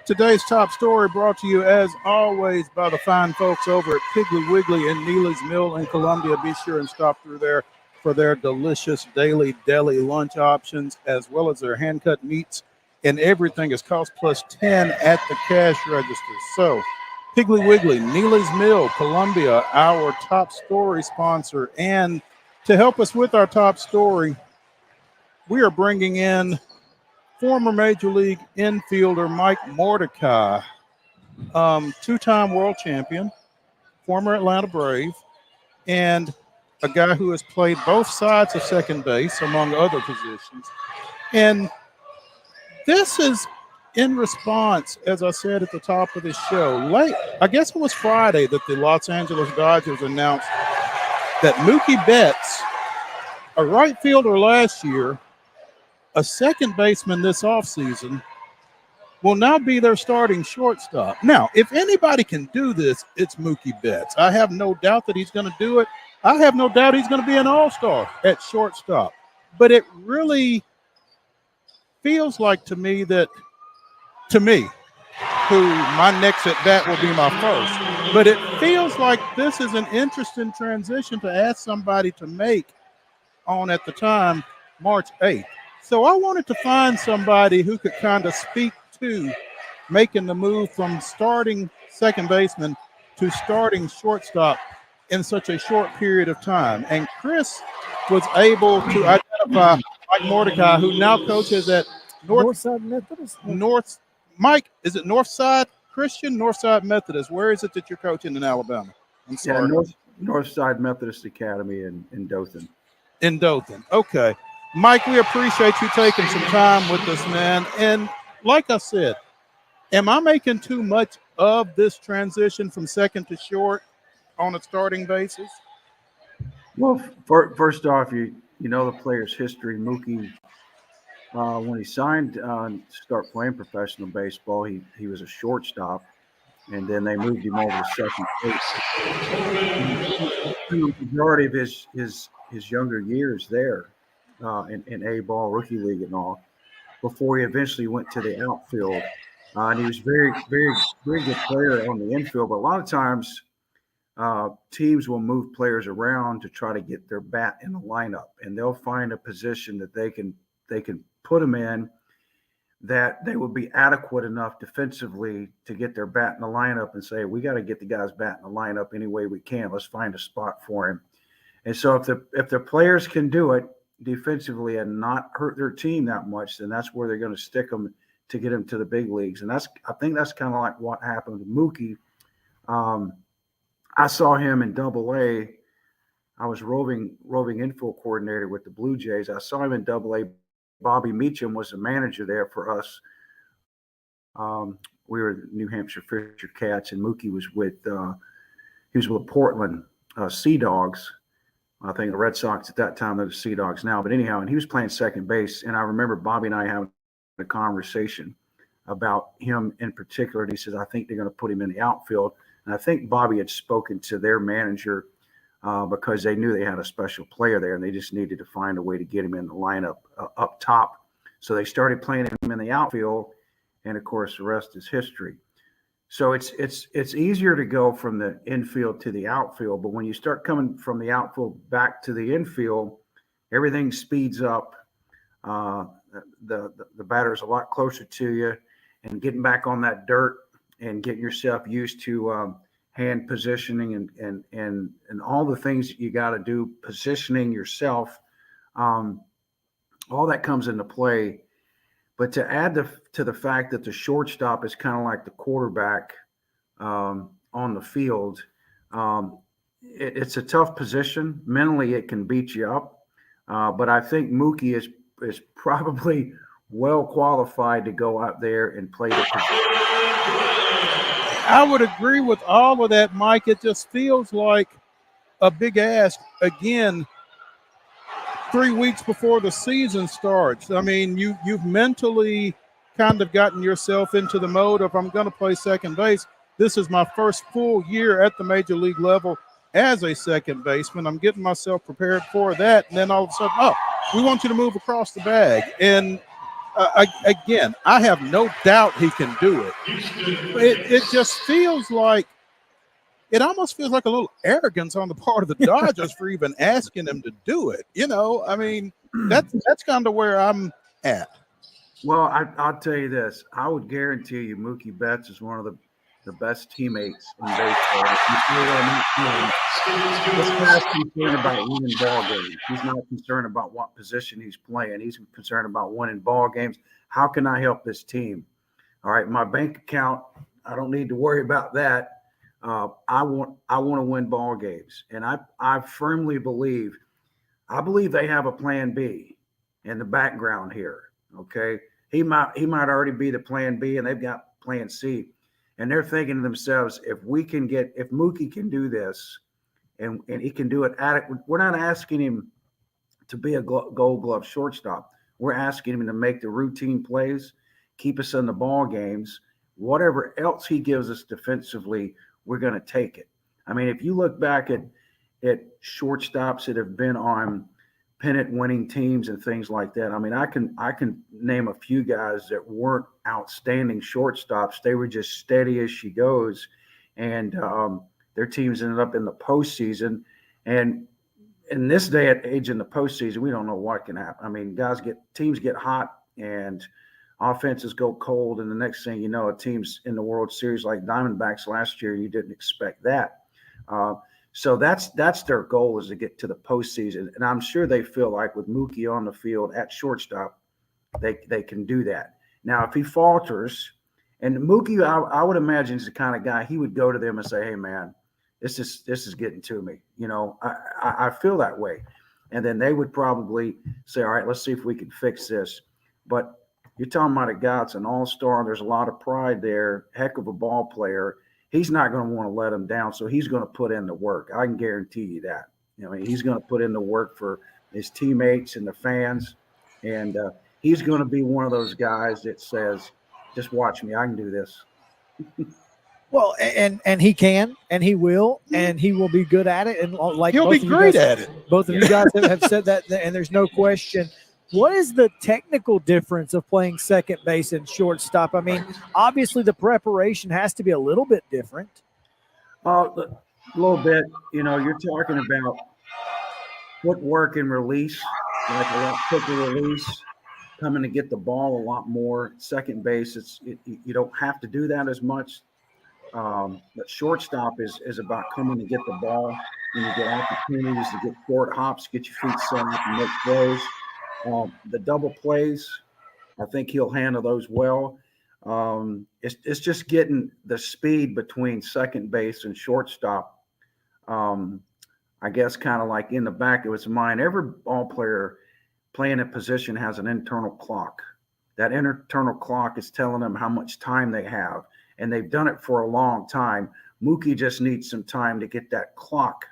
Today's top story brought to you, as always, by the fine folks over at Piggly Wiggly and Neely's Mill in Columbia. Be sure and stop through there for their delicious daily deli lunch options, as well as their hand-cut meats, and everything is cost plus 10 at the cash register. So, Piggly Wiggly, Neely's Mill, Columbia, our top story sponsor. And to help us with our top story, we are bringing in former Major League infielder Mike Mordecai, two-time world champion, former Atlanta Brave, and a guy who has played both sides of second base, among other positions. And this is in response, as I said at the top of this show, I guess it was Friday, that the Los Angeles Dodgers announced that Mookie Betts, a right fielder last year, a second baseman this offseason, will now be their starting shortstop. Now, if anybody can do this, it's Mookie Betts. I have no doubt that he's going to do it. I have no doubt he's going to be an all-star at shortstop. But it really feels like to me, who my next at bat will be my first. But it feels like this is an interesting transition to ask somebody to make on, at the time, March 8th. So I wanted to find somebody who could kind of speak to making the move from starting second baseman to starting shortstop in such a short period of time. And Chris was able to identify Mike Mordecai, who now coaches at Northside Methodist. Mike, is it Northside Christian, Northside Methodist? Where is it that you're coaching in Alabama? I'm sorry. Yeah, Northside Methodist Academy in Dothan. In Dothan. Okay. Mike, we appreciate you taking some time with us, man. And like I said, am I making too much of this transition from second to short on a starting basis? Well, first off, you know the player's history. Mookie, when he signed to start playing professional baseball, he was a shortstop, and then they moved him over to second base. The majority of his younger years there, in A-ball, rookie league and all, before he eventually went to the outfield. And he was very, very, very good player on the infield. But a lot of times teams will move players around to try to get their bat in the lineup. And they'll find a position that they can put them in that they will be adequate enough defensively to get their bat in the lineup and say, we got to get the guy's bat in the lineup any way we can. Let's find a spot for him. And so if the players can do it defensively and not hurt their team that much, then that's where they're going to stick them to get them to the big leagues. And I think that's kind of like what happened with Mookie. I saw him in Double-A. I was roving infield coordinator with the Blue Jays. I saw him in Double-A. Bobby Meacham was the manager there for us. We were the New Hampshire Fisher Cats, and Mookie was with Portland Sea Dogs. I think the Red Sox at that time, they're the Sea Dogs now. But anyhow, and he was playing second base. And I remember Bobby and I having a conversation about him in particular. And he says, I think they're going to put him in the outfield. And I think Bobby had spoken to their manager because they knew they had a special player there, and they just needed to find a way to get him in the lineup up top. So they started playing him in the outfield. And, of course, the rest is history. So it's easier to go from the infield to the outfield, but when you start coming from the outfield back to the infield, everything speeds up. The batter's a lot closer to you, and getting back on that dirt and getting yourself used to hand positioning and all the things that you got to do, positioning yourself, all that comes into play. But to add to the fact that the shortstop is kind of like the quarterback on the field, it's a tough position. Mentally, it can beat you up. But I think Mookie is probably well qualified to go out there and play the position. I would agree with all of that, Mike. It just feels like a big ask again 3 weeks before the season starts. I mean, you've mentally kind of gotten yourself into the mode of, I'm going to play second base. This is my first full year at the major league level as a second baseman. I'm getting myself prepared for that. And then all of a sudden, we want you to move across the bag. And Again, I have no doubt he can do it. It just feels like it almost feels like a little arrogance on the part of the Dodgers for even asking him to do it. I mean, that's kind of where I'm at. Well, I'll tell you this. I would guarantee you Mookie Betts is one of the best teammates in baseball. This guy's concerned about winning ball games. He's not concerned about what position he's playing. He's concerned about winning ball games. How can I help this team? All right, my bank account, I don't need to worry about that. I want to win ball games, and I firmly believe they have a plan B in the background here. Okay, he might already be the plan B, and they've got plan C, and they're thinking to themselves, if Mookie can do this, and he can do it we're not asking him to be a Gold Glove shortstop. We're asking him to make the routine plays, keep us in the ball games. Whatever else he gives us defensively, we're going to take it. I mean, if you look back at shortstops that have been on pennant winning teams and things like that, I mean, I can name a few guys that weren't outstanding shortstops. They were just steady as she goes, and their teams ended up in the postseason. And in this day and age in the postseason, we don't know what can happen. I mean, teams get hot and offenses go cold, and the next thing you know, a team's in the World Series like Diamondbacks last year. You didn't expect that. So that's their goal, is to get to the postseason. And I'm sure they feel like with Mookie on the field at shortstop, they can do that. Now, if he falters, and Mookie, I would imagine is the kind of guy, he would go to them and say, hey, man, this is getting to me. I feel that way. And then they would probably say, all right, let's see if we can fix this. But you're talking about a guy that's an all-star. There's a lot of pride there, heck of a ball player. He's not going to want to let him down, so he's going to put in the work. I can guarantee you that. He's going to put in the work for his teammates and the fans, and he's going to be one of those guys that says, just watch me. I can do this. Well, and he can, and he will, and he will be good at it. And like he'll be great at it. Both of you guys have said that, and there's no question. What is the technical difference of playing second base and shortstop? I mean, obviously the preparation has to be a little bit different. A little bit. You're talking about footwork and release, like a lot quicker release, coming to get the ball a lot more. Second base, you don't have to do that as much. But shortstop is about coming to get the ball, and you get opportunities to get short hops, get your feet set up and make throws. The double plays, I think he'll handle those well. It's just getting the speed between second base and shortstop. I guess kind of like in the back of his mind, every ball player playing a position has an internal clock. That internal clock is telling them how much time they have, and they've done it for a long time. Mookie just needs some time to get that clock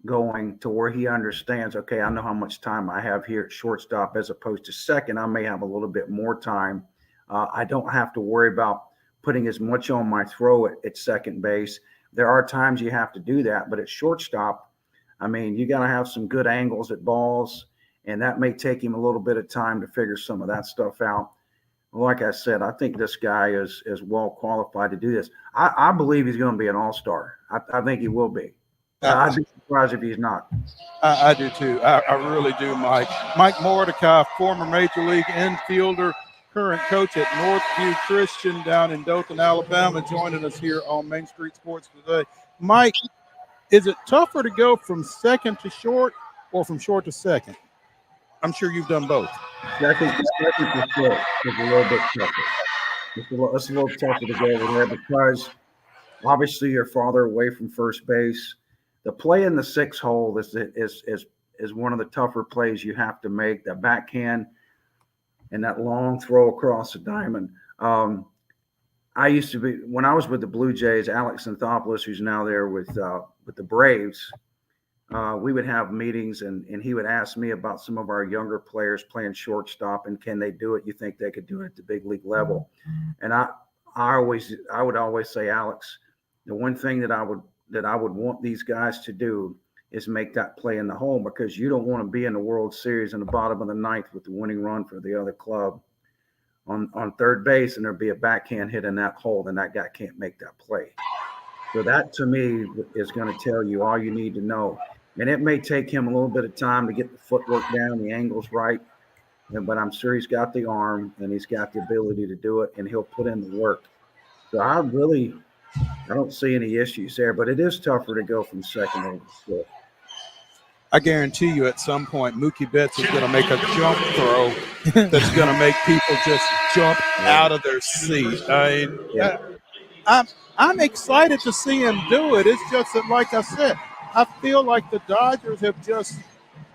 going to where he understands, okay, I know how much time I have here at shortstop as opposed to second. I may have a little bit more time. I don't have to worry about putting as much on my throw at second base. There are times you have to do that, but at shortstop, I mean, you got to have some good angles at balls, and that may take him a little bit of time to figure some of that stuff out. Like I said, I think this guy is well qualified to do this. I believe he's going to be an all-star. I think he will be. I'd be surprised if he's not. I do too. I really do, Mike. Mike Mordecai, former Major League infielder, current coach at Northview Christian down in Dothan, Alabama, joining us here on Main Street Sports today. Mike, is it tougher to go from second to short or from short to second? I'm sure you've done both. Second to short is a little bit tougher. It's a little tougher to go over there because obviously you're farther away from first base. The play in the 6 hole is one of the tougher plays you have to make. That backhand and that long throw across the diamond. I used to be, when I was with the Blue Jays, Alex Anthopoulos, who's now there with the Braves, we would have meetings and he would ask me about some of our younger players playing shortstop and can they do it? You think they could do it at the big league level? And I would always say, Alex, the one thing that I would want these guys to do is make that play in the hole, because you don't want to be in the World Series in the bottom of the ninth with the winning run for the other club on third base, and there'd be a backhand hit in that hole, then that guy can't make that play. So that, to me, is going to tell you all you need to know. And it may take him a little bit of time to get the footwork down, the angles right, but I'm sure he's got the arm and he's got the ability to do it, and he'll put in the work. So I don't see any issues there, but it is tougher to go from second over to fifth. I guarantee you at some point Mookie Betts is going to make a jump throw that's going to make people just jump out of their seat. I'm excited to see him do it. It's just that, like I said, I feel like the Dodgers have just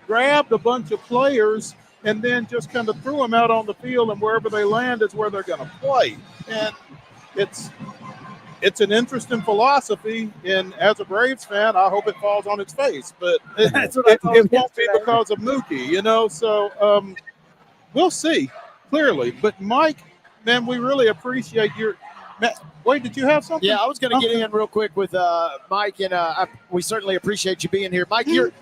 grabbed a bunch of players and then just kind of threw them out on the field, and wherever they land is where they're going to play. And it's an interesting philosophy, and as a Braves fan, I hope it falls on its face. But it won't be because of Mookie, So we'll see, clearly. But, Mike, man, we really appreciate your – Wait, did you have something? Yeah, I was going to get in real quick with Mike, and we certainly appreciate you being here. Mike, you're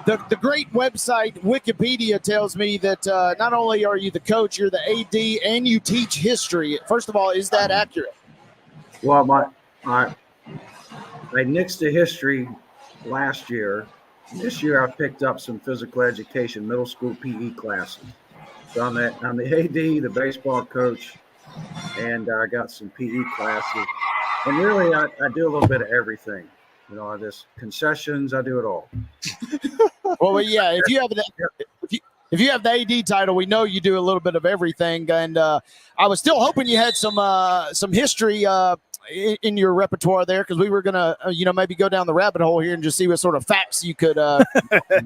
the great website Wikipedia tells me that not only are you the coach, you're the AD, and you teach history. First of all, is that accurate? Well, I nixed the history last year. This year I picked up some physical education, middle school PE classes. So I'm the AD, the baseball coach, and I got some PE classes. And really, I do a little bit of everything. I just concessions, I do it all. Well, yeah, if you have the AD title, we know you do a little bit of everything. And I was still hoping you had some history in your repertoire there, because we were gonna maybe go down the rabbit hole here and just see what sort of facts you could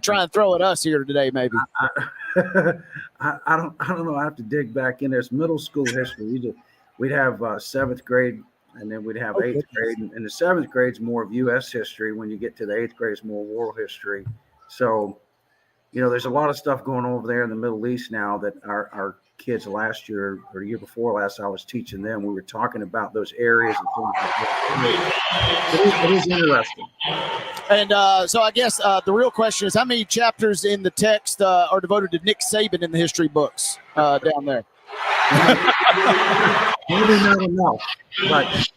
try and throw at us here today. Maybe I don't know. I have to dig back in. There's middle school history. We'd have seventh grade, and then we'd have eighth grade, and the seventh grade's more of U.S. history. When you get to the eighth grade, it's more world history. So there's a lot of stuff going over there in the Middle East now that our kids last year or the year before last, I was teaching them. We were talking about those areas and things like that. It is interesting. And so I guess the real question is, how many chapters in the text are devoted to Nick Saban in the history books down there? Maybe not enough, but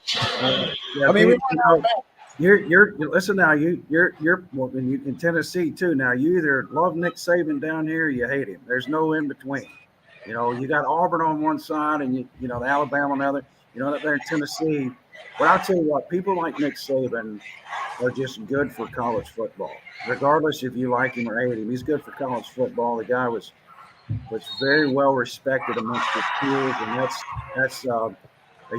you're listen now. You're in Tennessee too. Now you either love Nick Saban down here or you hate him. There's no in between. You got Auburn on one side and the Alabama on the other. Up there in Tennessee. But I'll tell you what, people like Nick Saban are just good for college football. Regardless if you like him or hate him, he's good for college football. The guy was very well respected amongst his peers, and that's a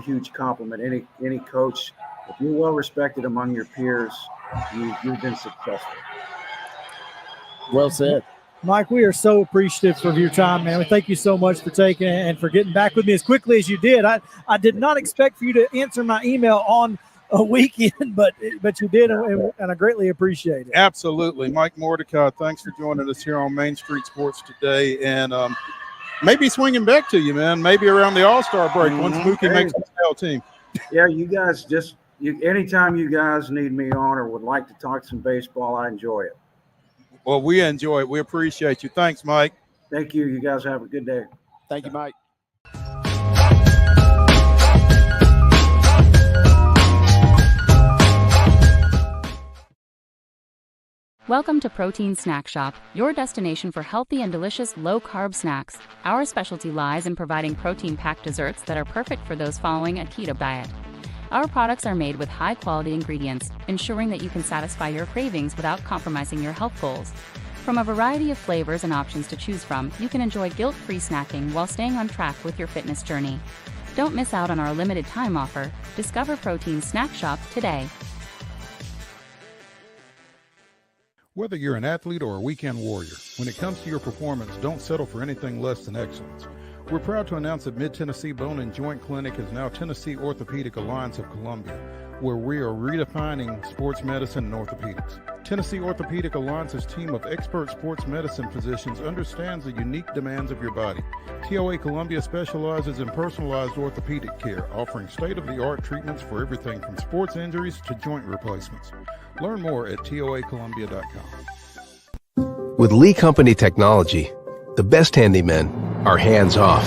huge compliment. Any coach, if you're well respected among your peers, you've been successful. Well said. Mike, we are so appreciative of your time, man. We thank you so much for taking it and for getting back with me as quickly as you did. I did not expect for you to answer my email on a weekend, but you did, and I greatly appreciate it. Absolutely. Mike Mordecai, thanks for joining us here on Main Street Sports today. And maybe swinging back to you, man, maybe around the All-Star break once Mookie makes the SL team. Yeah, you guys anytime you guys need me on or would like to talk some baseball, I enjoy it. Well, we enjoy it. We appreciate you. Thanks, Mike. Thank you. You guys have a good day. Thank you, Mike. Welcome to Protein Snack Shop, your destination for healthy and delicious low-carb snacks. Our specialty lies in providing protein-packed desserts that are perfect for those following a keto diet. Our products are made with high-quality ingredients, ensuring that you can satisfy your cravings without compromising your health goals. From a variety of flavors and options to choose from, you can enjoy guilt-free snacking while staying on track with your fitness journey. Don't miss out on our limited time offer. Discover Protein Snack Shop today. Whether you're an athlete or a weekend warrior, when it comes to your performance, don't settle for anything less than excellence. We're proud to announce that Mid-Tennessee Bone and Joint Clinic is now Tennessee Orthopedic Alliance of Columbia, where we are redefining sports medicine and orthopedics. Tennessee Orthopedic Alliance's team of expert sports medicine physicians understands the unique demands of your body. TOA Columbia specializes in personalized orthopedic care, offering state-of-the-art treatments for everything from sports injuries to joint replacements. Learn more at toacolumbia.com. With Lee Company technology, the best handymen are hands-off.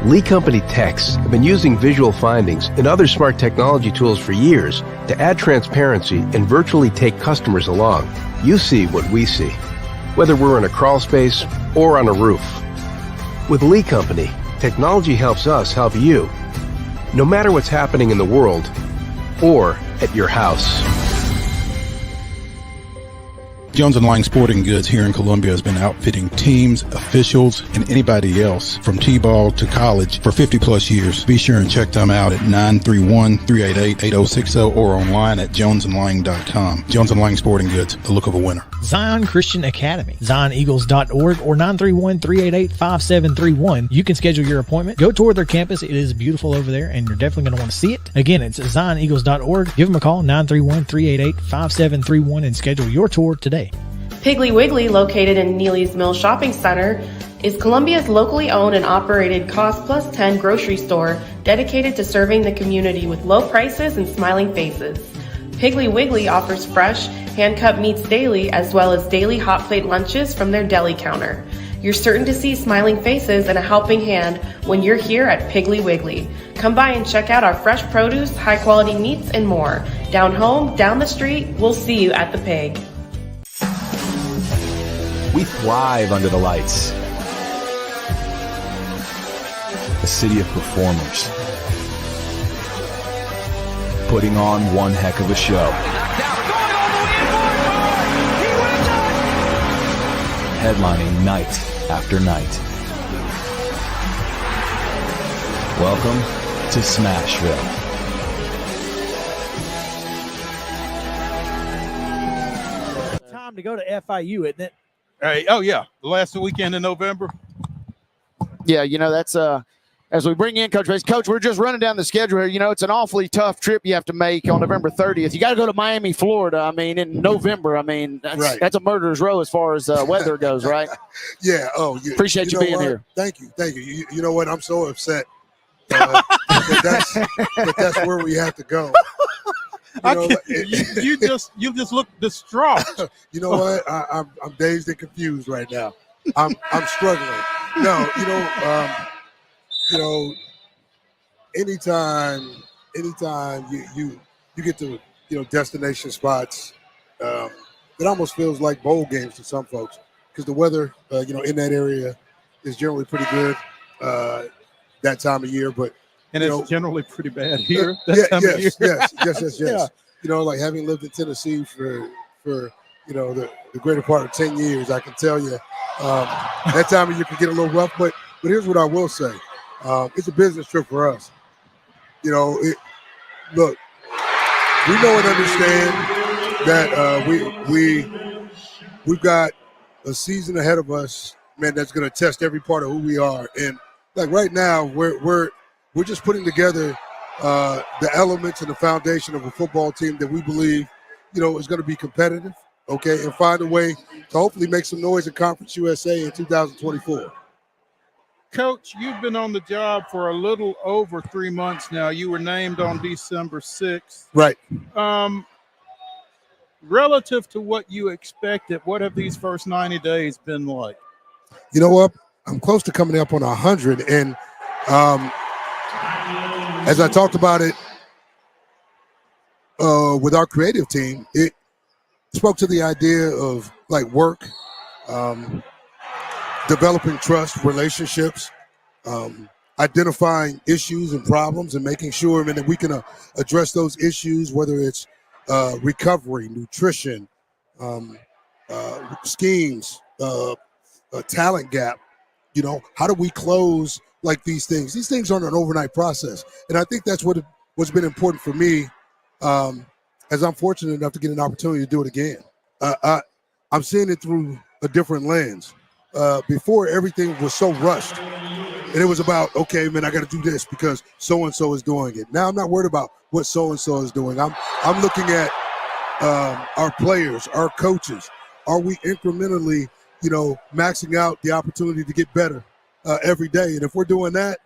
Lee Company techs have been using visual findings and other smart technology tools for years to add transparency and virtually take customers along. You see what we see, whether we're in a crawl space or on a roof. With Lee Company, technology helps us help you, no matter what's happening in the world or at your house. Jones & Lang Sporting Goods here in Columbia has been outfitting teams, officials, and anybody else from T-ball to college for 50-plus years. Be sure and check them out at 931-388-8060 or online at jonesandlang.com. Jones & Lang Sporting Goods, the look of a winner. Zion Christian Academy, zioneagles.org or 931-388-5731. You can schedule your appointment. Go tour their campus. It is beautiful over there, and you're definitely going to want to see it. Again, it's zioneagles.org. Give them a call, 931-388-5731, and schedule your tour today. Piggly Wiggly, located in Neely's Mill Shopping Center, is Columbia's locally owned and operated Cost Plus 10 grocery store dedicated to serving the community with low prices and smiling faces. Piggly Wiggly offers fresh, hand-cut meats daily, as well as daily hot plate lunches from their deli counter. You're certain to see smiling faces and a helping hand when you're here at Piggly Wiggly. Come by and check out our fresh produce, high-quality meats, and more. Down home, down the street, we'll see you at the Pig. We thrive under the lights. A city of performers. Putting on one heck of a show. Headlining night after night. Welcome to Smashville. Time to go to FIU, isn't it? Hey, oh yeah, the last weekend in November. Yeah, that's as we bring in Coach Bates. Coach, we're just running down the schedule here. It's an awfully tough trip you have to make on November 30th. You got to go to Miami, Florida. In November. That's a murderer's row as far as weather goes, right? Yeah. Appreciate you being here. Thank you. You know what? I'm so upset that that's where we have to go. You just look distraught. You know what? I'm dazed and confused right now. I'm struggling. No, anytime you get to destination spots, it almost feels like bowl games to some folks because the weather in that area is generally pretty good that time of year, but. And it's generally pretty bad here. Yes. Yeah. Like having lived in Tennessee for the greater part of 10 years, I can tell you that time of year can get a little rough. But here's what I will say: it's a business trip for us. Look, we know and understand that we've got a season ahead of us, man. That's going to test every part of who we are. And like right now, we're just putting together the elements and the foundation of a football team that we believe, is going to be competitive, okay, and find a way to hopefully make some noise in Conference USA in 2024. Coach, you've been on the job for a little over 3 months now. You were named on December 6th. Right. Relative to what you expected, what have these first 90 days been like? You know what? I'm close to coming up on 100, and as I talked about it with our creative team, it spoke to the idea of like work, developing trust, relationships, identifying issues and problems and making sure that we can address those issues, whether it's recovery, nutrition, schemes, a talent gap. How do we close like these things? These things aren't an overnight process. And I think that's what's been important for me as I'm fortunate enough to get an opportunity to do it again. I'm seeing it through a different lens. Before, everything was so rushed. And it was about, okay, man, I got to do this because so-and-so is doing it. Now I'm not worried about what so-and-so is doing. I'm looking at our players, our coaches. Are we incrementally, maxing out the opportunity to get better every day? And if we're doing that,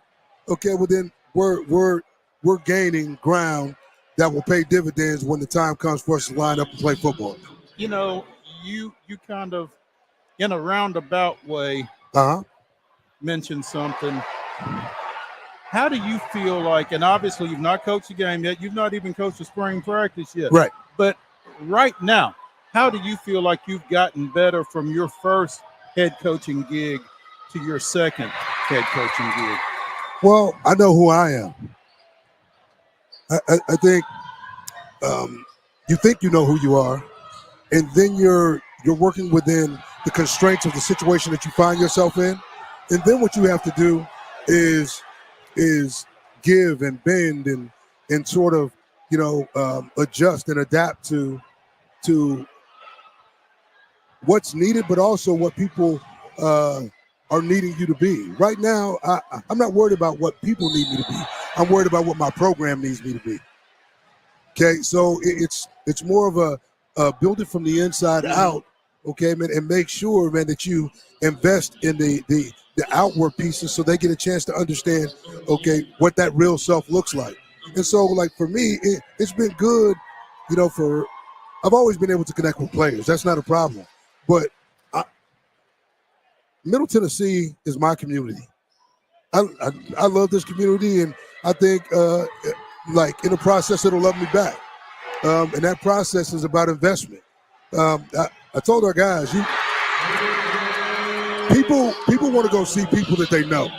okay, well then we're gaining ground that will pay dividends when the time comes for us to line up and play football. You know, you kind of, in a roundabout way, mentioned something. How do you feel like, and obviously you've not coached a game yet, you've not even coached a spring practice yet. Right. But right now, how do you feel like you've gotten better from your first head coaching gig to your second head coaching gig? Well, I know who I am. I think you think you know who you are, and then you're working within the constraints of the situation that you find yourself in, and then what you have to do is give and bend and sort of adjust and adapt to what's needed, but also what people are needing you to be. Right now, I'm not worried about what people need me to be. I'm worried about what my program needs me to be. Okay, so it's more of a build it from the inside out, okay, man, and make sure, man, that you invest in the outward pieces so they get a chance to understand, okay, what that real self looks like. And so, like, for me, it's been good, I've always been able to connect with players. That's not a problem. But Middle Tennessee is my community. I love this community, and I think, in the process, it'll love me back. And that process is about investment. I told our guys, people want to go see people that they know.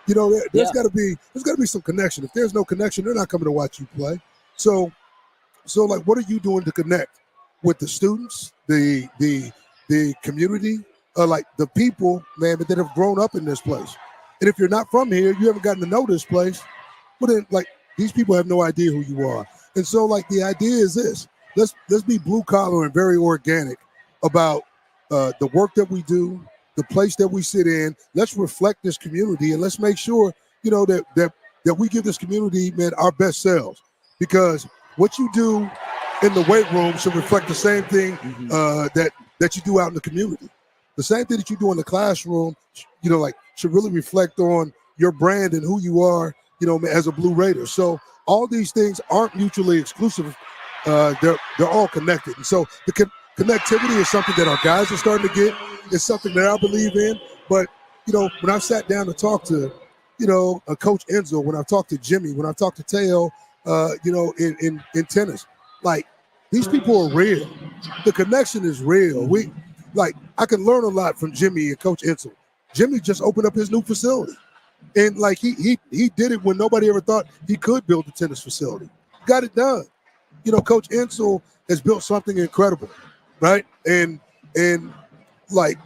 There's got to be some connection. If there's no connection, they're not coming to watch you play. So like, what are you doing to connect with the students, the community, like the people, man, that have grown up in this place? And if you're not from here, you haven't gotten to know this place. Well, then, like, these people have no idea who you are. And so, like, the idea is this: let's be blue collar and very organic about the work that we do, the place that we sit in. Let's reflect this community, and let's make sure that we give this community, man, our best selves. Because what you do in the weight room should reflect the same thing that you do out in the community. The same thing that you do in the classroom, should really reflect on your brand and who you are, as a Blue Raider. So all these things aren't mutually exclusive. They're all connected. And so the connectivity is something that our guys are starting to get. It's something that I believe in. But, when I've sat down to talk to, Coach Enzo, when I've talked to Jimmy, when I've talked to Teo, in tennis, like, these people are real. The connection is real. I can learn a lot from Jimmy and Coach Enzo. Jimmy just opened up his new facility. And, like, he did it when nobody ever thought he could build a tennis facility. Got it done. Coach Enzo has built something incredible, right? And like,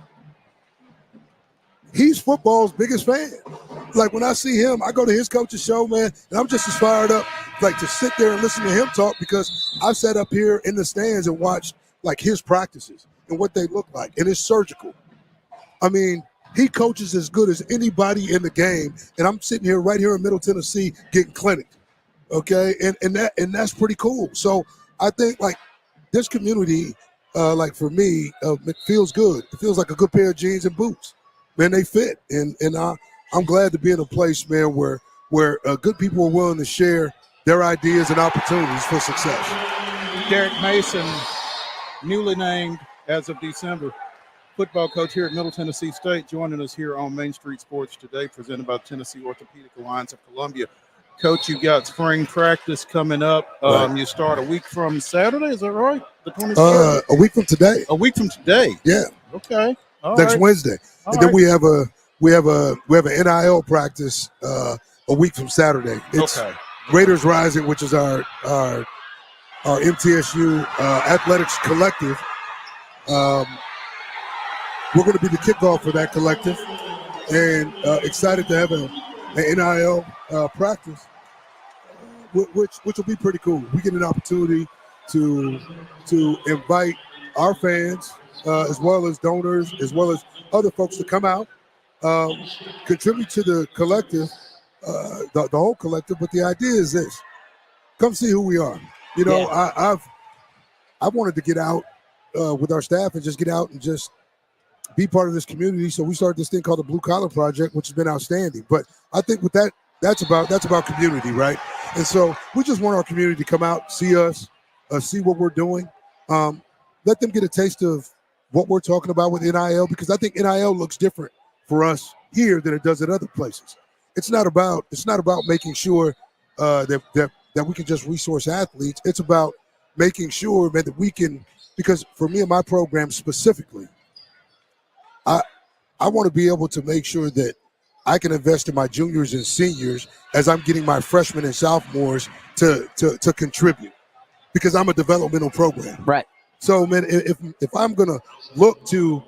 he's football's biggest fan. Like, when I see him, I go to his coach's show, man, and I'm just as fired up, like, to sit there and listen to him talk, because I've sat up here in the stands and watched, like, his practices and what they look like, and it's surgical. I mean, he coaches as good as anybody in the game, and I'm sitting here right here in Middle Tennessee getting clinicked, okay? And that's pretty cool. So I think, like, this community, like, for me, it feels good. It feels like a good pair of jeans and boots. Man, they fit. And I'm glad to be in a place, man, where good people are willing to share their ideas and opportunities for success. Derek Mason, newly named as of December, football coach here at Middle Tennessee State, joining us here on Main Street Sports today, presented by Tennessee Orthopedic Alliance of Columbia. Coach, you got spring practice coming up. Right. You start a week from Saturday, is that right? The 23rd? A week from today. A week from today. Yeah. Okay. All Next right. Wednesday. All and then right. we have an NIL practice a week from Saturday. It's Raiders Rising, which is our MTSU athletics collective. We're going to be the kickoff for that collective, and excited to have an NIL practice, which will be pretty cool. We get an opportunity to invite our fans, as well as donors, as well as other folks to come out, contribute to the collective, the whole collective. But the idea is this: come see who we are. I wanted to get out with our staff and just get out and just be part of this community. So we started this thing called the Blue Collar Project, which has been outstanding. But I think with that's about community, right? And so we just want our community to come out, see us, see what we're doing. Let them get a taste of what we're talking about with NIL, because I think NIL looks different for us here than it does at other places. It's not about making sure that we can just resource athletes. It's about making sure, man, that we can, because for me and my program specifically, I want to be able to make sure that I can invest in my juniors and seniors as I'm getting my freshmen and sophomores to contribute, because I'm a developmental program. Right. So, man, if I'm gonna look to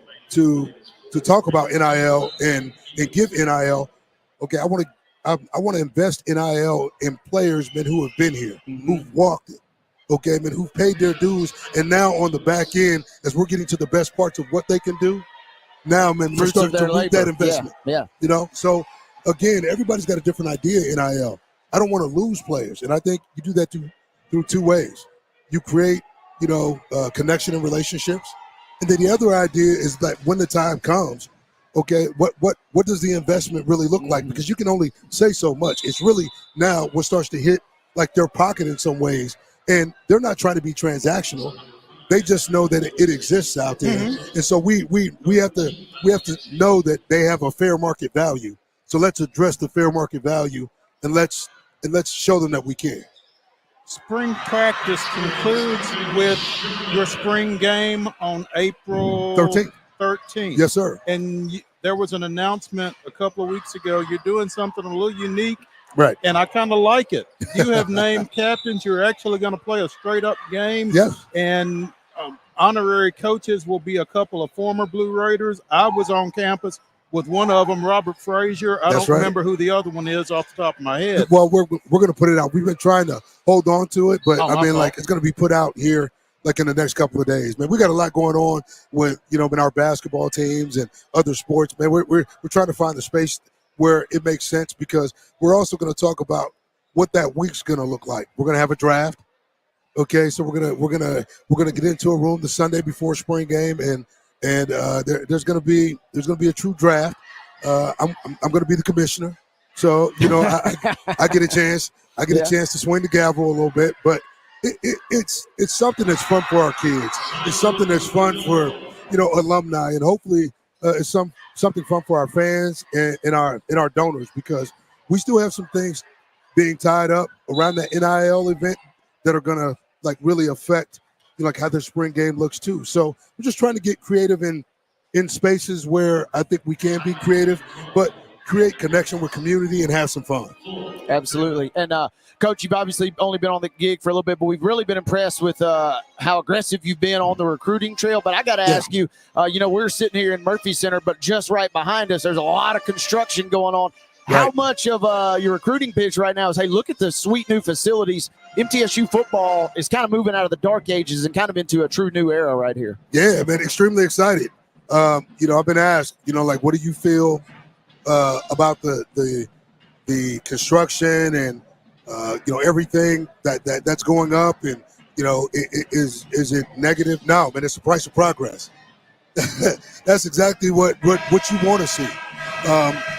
talk about NIL and give NIL, okay, I want to invest NIL in players, man, who have been here, who've walked it, okay, man, who've paid their dues, and now on the back end, as we're getting to the best parts of what they can do, now, man, we're starting to reap that investment. Yeah. You know, so again, everybody's got a different idea in NIL. I don't want to lose players, and I think you do that through two ways. You create, connection and relationships, and then the other idea is that when the time comes, okay, what does the investment really look like? Because you can only say so much. It's really now what starts to hit like their pocket in some ways, and they're not trying to be transactional. They just know that it exists out there, and so we have to know that they have a fair market value. So let's address the fair market value, and let's show them that we can. Spring practice concludes with your spring game on April 13th. Yes, sir. And there was an announcement a couple of weeks ago. You're doing something a little unique. Right. And I kind of like it. You have named captains. You're actually going to play a straight-up game. Yes. And honorary coaches will be a couple of former Blue Raiders. I was on campus with one of them, Robert Frazier. I don't remember who the other one is off the top of my head. Well, we're going to put it out. We've been trying to hold on to it, but it's going to be put out here like in the next couple of days. Man, we got a lot going on with, in our basketball teams and other sports. Man, we're trying to find the space where it makes sense, because we're also going to talk about what that week's going to look like. We're going to have a draft. Okay, so we're gonna get into a room the Sunday before spring game, and there's gonna be a true draft. I'm gonna be the commissioner, so I get a chance. I get a chance to swing the gavel a little bit, but it's something that's fun for our kids. It's something that's fun for alumni, and hopefully it's something fun for our fans and our donors, because we still have some things being tied up around that NIL event that are gonna really affect how their spring game looks too. So we're just trying to get creative in spaces where I think we can be creative, but create connection with community and have some fun. Absolutely. And Coach, you've obviously only been on the gig for a little bit, but we've really been impressed with how aggressive you've been on the recruiting trail. But I got to ask you, we're sitting here in Murphy Center, but just right behind us, there's a lot of construction going on. How much of your recruiting pitch right now is, hey, look at the sweet new facilities. MTSU football is kind of moving out of the dark ages and kind of into a true new era right here. Yeah, man, extremely excited. I've been asked, what do you feel about the construction and, everything that's going up, and, is it negative? No, man, it's the price of progress. That's exactly what you want to see.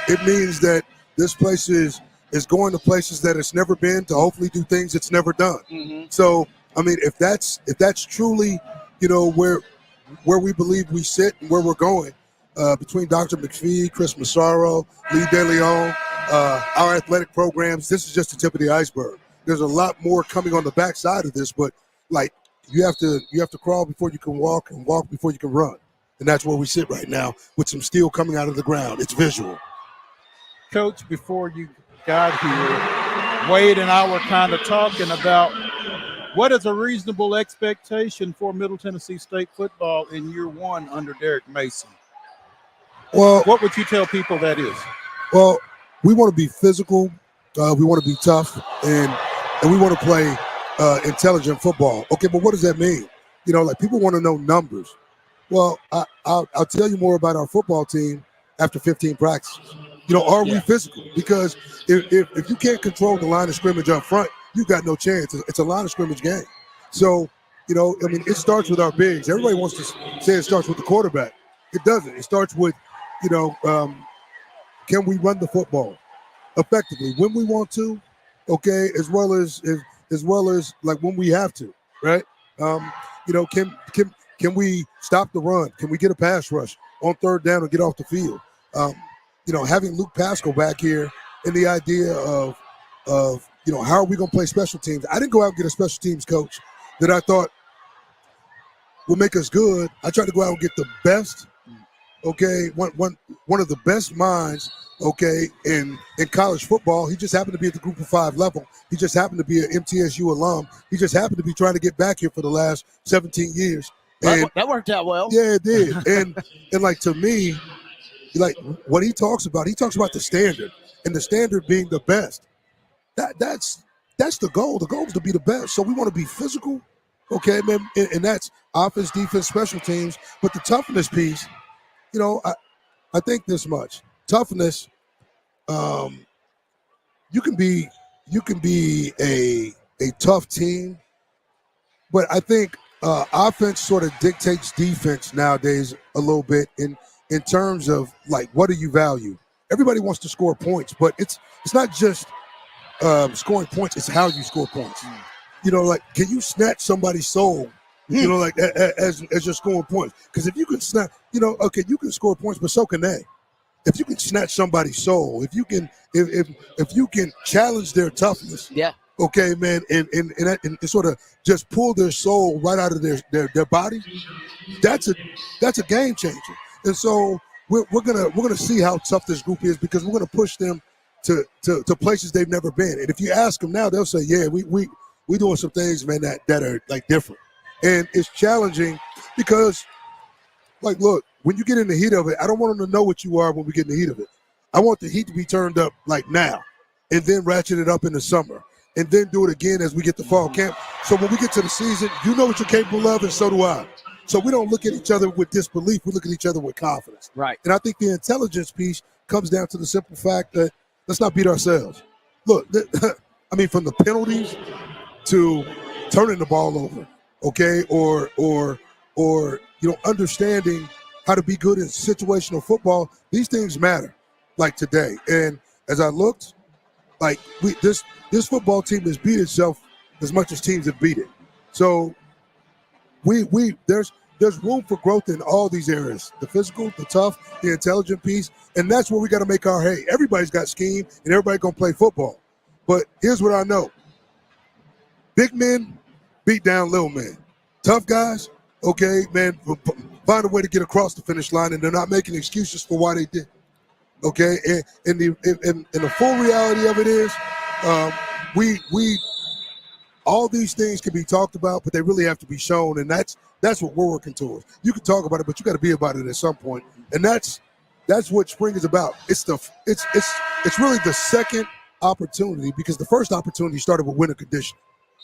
It means that this place is going to places that it's never been, to hopefully do things it's never done. So, I mean, if that's truly, where we believe we sit and where we're going, between Dr. McPhee, Chris Massaro, Lee DeLeon, our athletic programs, this is just the tip of the iceberg. There's a lot more coming on the backside of this, but you have to crawl before you can walk, and walk before you can run. And that's where we sit right now, with some steel coming out of the ground. It's visual. Coach, before you got here, Wade and I were kind of talking about what is a reasonable expectation for Middle Tennessee State football in year one under Derek Mason. Well, what would you tell people that is? Well, we want to be physical. We want to be tough, and we want to play intelligent football. Okay, but what does that mean? People want to know numbers. Well, I'll tell you more about our football team after 15 practices. Are we physical? Because if you can't control the line of scrimmage up front, you got no chance. It's a line of scrimmage game. So, it starts with our bigs. Everybody wants to say it starts with the quarterback. It doesn't. It starts with, can we run the football effectively when we want to, okay, as well as like when we have to, right? Can we stop the run? Can we get a pass rush on third down and get off the field? Having Luke Pascal back here and the idea of how are we going to play special teams? I didn't go out and get a special teams coach that I thought would make us good. I tried to go out and get the best, okay, one of the best minds, okay, in college football. He just happened to be at the Group of 5 level. He just happened to be an MTSU alum. He just happened to be trying to get back here for the last 17 years. And that worked out well. Yeah, it did. and like, to me, like what he talks about the standard, and the standard being the best. That's the goal. The goal is to be the best. So we want to be physical, okay, man, and that's offense, defense, special teams. But the toughness piece, I think this much toughness. You can be a tough team, but I think offense sort of dictates defense nowadays a little bit in terms of like, what do you value? Everybody wants to score points, but it's not just scoring points. It's how you score points. Like, can you snatch somebody's soul? Like as you're scoring points. Because if you can snatch, okay, you can score points, but so can they. If you can snatch somebody's soul, if you can challenge their toughness, yeah, okay, man, and sort of just pull their soul right out of their body, that's a game changer. And so we're gonna see how tough this group is, because we're gonna push them to places they've never been. And if you ask them now, they'll say, yeah, we doing some things, man, that are like different. And it's challenging because, like, look, when you get in the heat of it, I don't want them to know what you are when we get in the heat of it. I want the heat to be turned up like now, and then ratchet it up in the summer, and then do it again as we get to fall camp. So when we get to the season, you know what you're capable of, and so do I. So we don't look at each other with disbelief. We look at each other with confidence. Right. And I think the intelligence piece comes down to the simple fact that let's not beat ourselves. Look, I mean, from the penalties to turning the ball over, okay, or understanding how to be good in situational football. These things matter, like today. And as I looked, like this football team has beat itself as much as teams have beat it. So there's room for growth in all these areas: the physical, the tough, the intelligent piece, and that's where we got to make our hay. Everybody's got scheme, and everybody gonna play football. But here's what I know: big men beat down little men. Tough guys, okay, man, find a way to get across the finish line, and they're not making excuses for why they did. Okay, and the full reality of it is, we all these things can be talked about, but they really have to be shown, and that's what we're working towards. You can talk about it, but you got to be about it at some point, and that's what spring is about. It's really the second opportunity, because the first opportunity started with winter conditioning.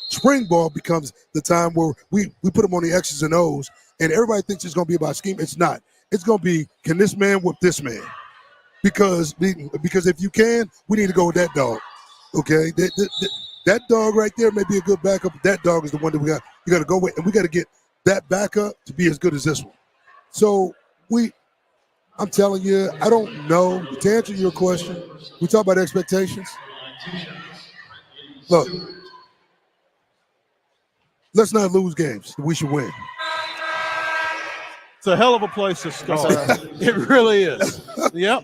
Spring ball becomes the time where we put them on the X's and O's, and everybody thinks it's going to be about scheme. It's not. It's going to be, can this man whip this man? Because if you can, we need to go with that dog. Okay, that dog right there may be a good backup, but that dog is the one that you got to go with, and we got to get that backup to be as good as this one. So I'm telling you, I don't know. To answer your question, we talk about expectations. Look, let's not lose games. We should win. It's a hell of a place to start. It really is. Yep.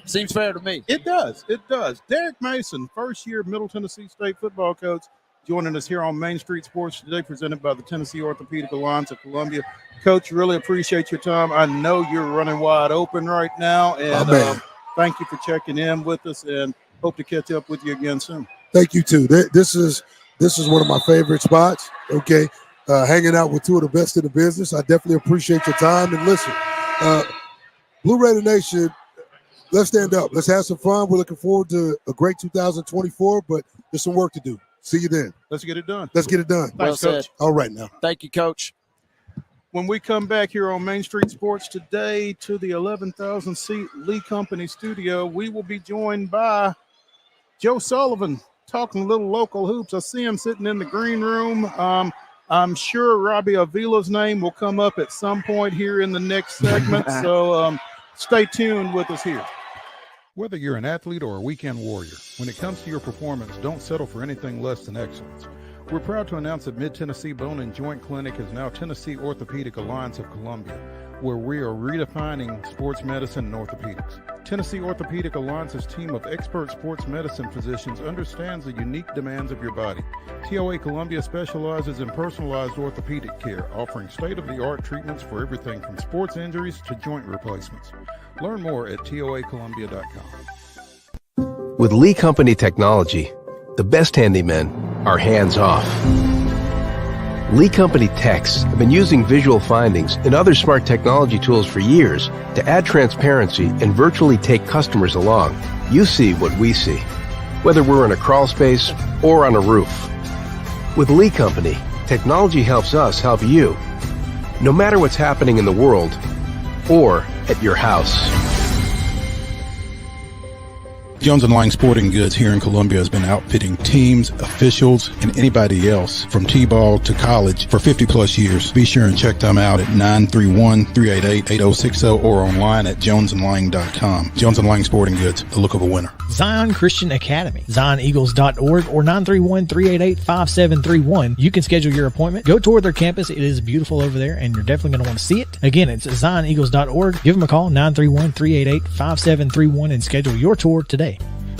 Seems fair to me. It does. It does. Derek Mason, first-year Middle Tennessee State football coach, joining us here on Main Street Sports today, presented by the Tennessee Orthopedic Alliance of Columbia. Coach, really appreciate your time. I know you're running wide open right now, and thank you for checking in with us, and hope to catch up with you again soon. Thank you, too. This is one of my favorite spots, okay? Hanging out with two of the best in the business. I definitely appreciate your time. And listen, Blue Raider Nation, let's stand up. Let's have some fun. We're looking forward to a great 2024, but there's some work to do. See you then. Let's get it done. Let's get it done. Thanks, well Coach. said. All right now. Thank you, Coach. When we come back here on Main Street Sports today to the 11,000-seat Lee Company studio, we will be joined by Joe Sullivan, talking a little local hoops. I see him sitting in the green room. I'm sure Robbie Avila's name will come up at some point here in the next segment, so stay tuned with us here. Whether you're an athlete or a weekend warrior, when it comes to your performance, don't settle for anything less than excellence. We're proud to announce that Mid-Tennessee Bone and Joint Clinic is now Tennessee Orthopedic Alliance of Columbia, where we are redefining sports medicine and orthopedics. Tennessee Orthopedic Alliance's team of expert sports medicine physicians understands the unique demands of your body. TOA Columbia specializes in personalized orthopedic care, offering state-of-the-art treatments for everything from sports injuries to joint replacements. Learn more at toacolumbia.com. With Lee Company technology, the best handymen are hands-off. Lee Company techs have been using visual findings and other smart technology tools for years to add transparency and virtually take customers along. You see what we see, whether we're in a crawl space or on a roof. With Lee Company, technology helps us help you, no matter what's happening in the world or at your house. Jones & Lang Sporting Goods here in Columbia has been outfitting teams, officials, and anybody else from T-ball to college for 50 plus years. Be sure and check them out at 931-388-8060 or online at jonesandlang.com. Jones & Lang Sporting Goods, the look of a winner. Zion Christian Academy, zioneagles.org or 931-388-5731. You can schedule your appointment. Go tour their campus. It is beautiful over there, and you're definitely going to want to see it. Again, it's zioneagles.org. Give them a call, 931-388-5731, and schedule your tour today.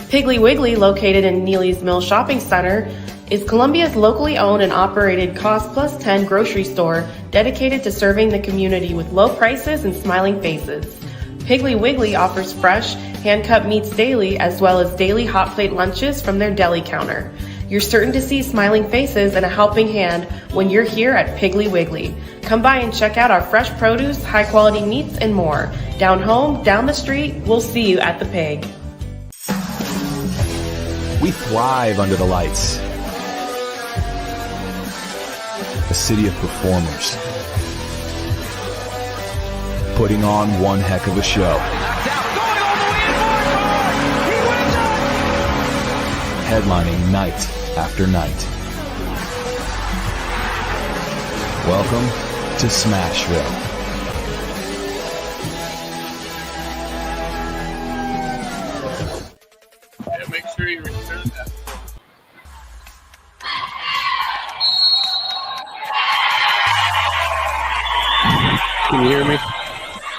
Piggly Wiggly, located in Neely's Mill Shopping Center, is Columbia's locally owned and operated Cost Plus 10 grocery store dedicated to serving the community with low prices and smiling faces. Piggly Wiggly offers fresh, hand-cut meats daily, as well as daily hot plate lunches from their deli counter. You're certain to see smiling faces and a helping hand when you're here at Piggly Wiggly. Come by and check out our fresh produce, high-quality meats, and more. Down home, down the street, we'll see you at the Pig. We thrive under the lights. A city of performers, putting on one heck of a show. Headlining night after night. Welcome to Smashville. Make sure you return that. Can you hear me?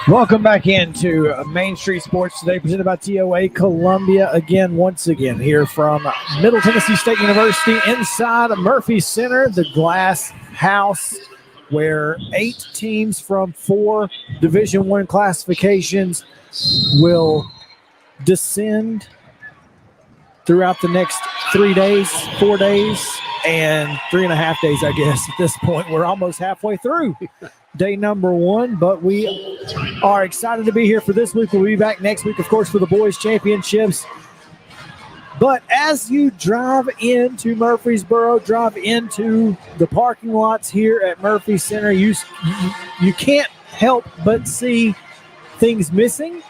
Welcome back into Main Street Sports today, presented by TOA Columbia. Once again, here from Middle Tennessee State University inside Murphy Center, the Glass House, where 8 teams from 4 Division I classifications will descend throughout the next 3 days, 4 days, and 3.5 days, I guess. At this point, we're almost halfway through day number 1, but we are excited to be here for this week. We'll be back next week, of course, for the boys' championships. But as you drive into Murfreesboro, drive into the parking lots here at Murphy Center, you can't help but see things missing,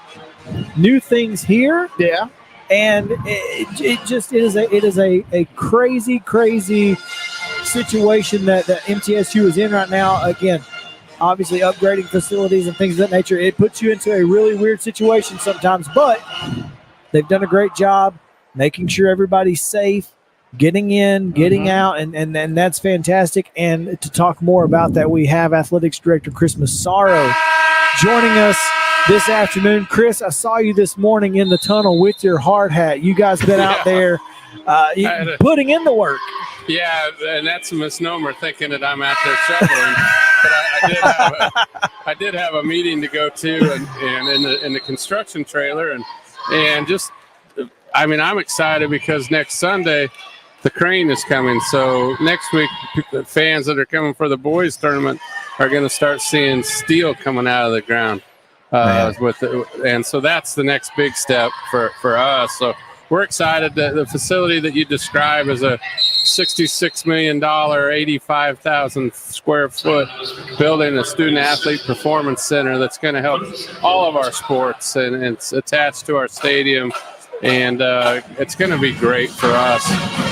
new things here. Yeah. And it is a crazy situation that MTSU is in right now. Again, obviously upgrading facilities and things of that nature. It puts you into a really weird situation sometimes, but they've done a great job making sure everybody's safe, getting in, getting out, and that's fantastic. And to talk more about that, we have Athletics Director Chris Massaro joining us this afternoon. Chris, I saw you this morning in the tunnel with your hard hat. You guys been out there putting in the work. Yeah, and that's a misnomer, thinking that I'm out there shoveling. But I did have a meeting to go to, and in the construction trailer, and just, I mean, I'm excited because next Sunday the crane is coming. So next week, the fans that are coming for the boys tournament are going to start seeing steel coming out of the ground. And so that's the next big step for us. So we're excited that the facility that you describe as a $66 million, 85,000 square foot building, a student athlete performance center that's going to help all of our sports, and it's attached to our stadium, and it's going to be great for us.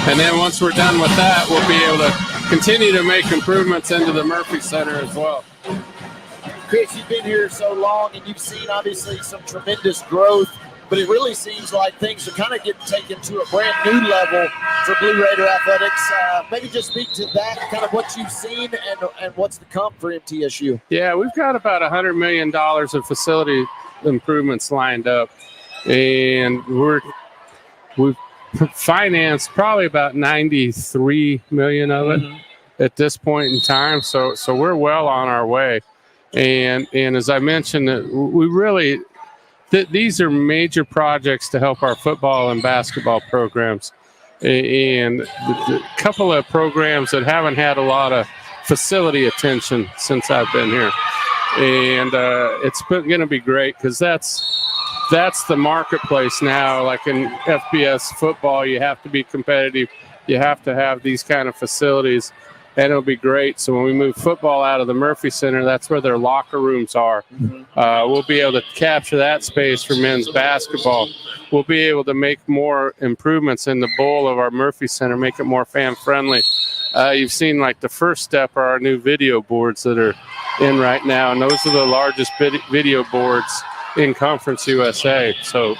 And then once we're done with that, we'll be able to continue to make improvements into the Murphy Center as well. Chris, you've been here so long, and you've seen obviously some tremendous growth but it really seems like things are kind of getting taken to a brand new level for Blue Raider athletics. Maybe just speak to that, kind of what you've seen and what's to come for MTSU. Yeah, we've got about $100 million of facility improvements lined up, and we've financed probably about 93 million of it at this point in time. So we're well on our way. And as I mentioned, we really these are major projects to help our football and basketball programs, and a couple of programs that haven't had a lot of facility attention since I've been here. And it's going to be great because that's the marketplace now. Like in FBS football, you have to be competitive. You have to have these kind of facilities, and it'll be great. So when we move football out of the Murphy Center, that's where their locker rooms are. We'll be able to capture that space for men's basketball. We'll be able to make more improvements in the bowl of our Murphy Center, make it more fan-friendly. You've seen like the first step are our new video boards that are in right now, and those are the largest video boards in Conference USA. So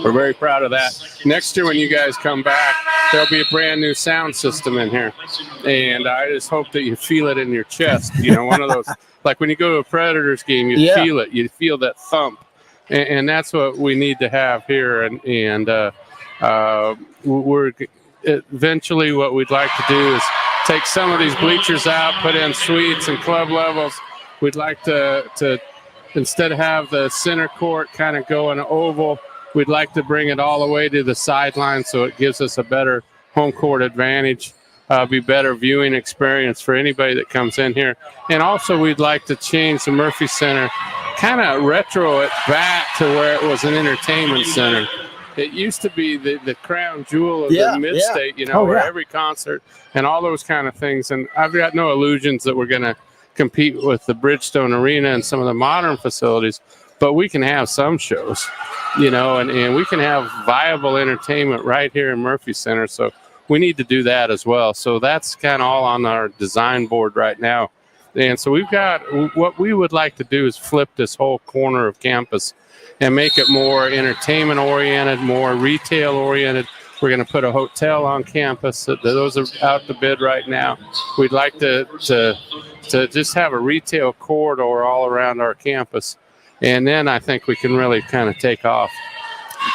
we're very proud of that. Next year when you guys come back, there'll be a brand new sound system in here, and I just hope that you feel it in your chest. You know, one of those, like when you go to a Predators game, you feel it. You feel that thump, and that's what we need to have here. And we're eventually what we'd like to do is take some of these bleachers out, put in suites and club levels. We'd like to instead of have the center court kind of go in an oval, we'd like to bring it all the way to the sideline so it gives us a better home court advantage, be better viewing experience for anybody that comes in here. And also we'd like to change the Murphy Center, kind of retro it back to where it was an entertainment center. It used to be the crown jewel of the mid-state, you know, where every concert and all those kind of things. And I've got no illusions that we're going to compete with the Bridgestone Arena and some of the modern facilities, but we can have some shows, you know, and we can have viable entertainment right here in Murphy Center. So we need to do that as well. So that's kind of all on our design board right now. And so we've got, what we would like to do is flip this whole corner of campus and make it more entertainment oriented, more retail oriented. We're going to put a hotel on campus. Those are out to bid right now. We'd like to just have a retail corridor all around our campus. And then I think we can really kind of take off.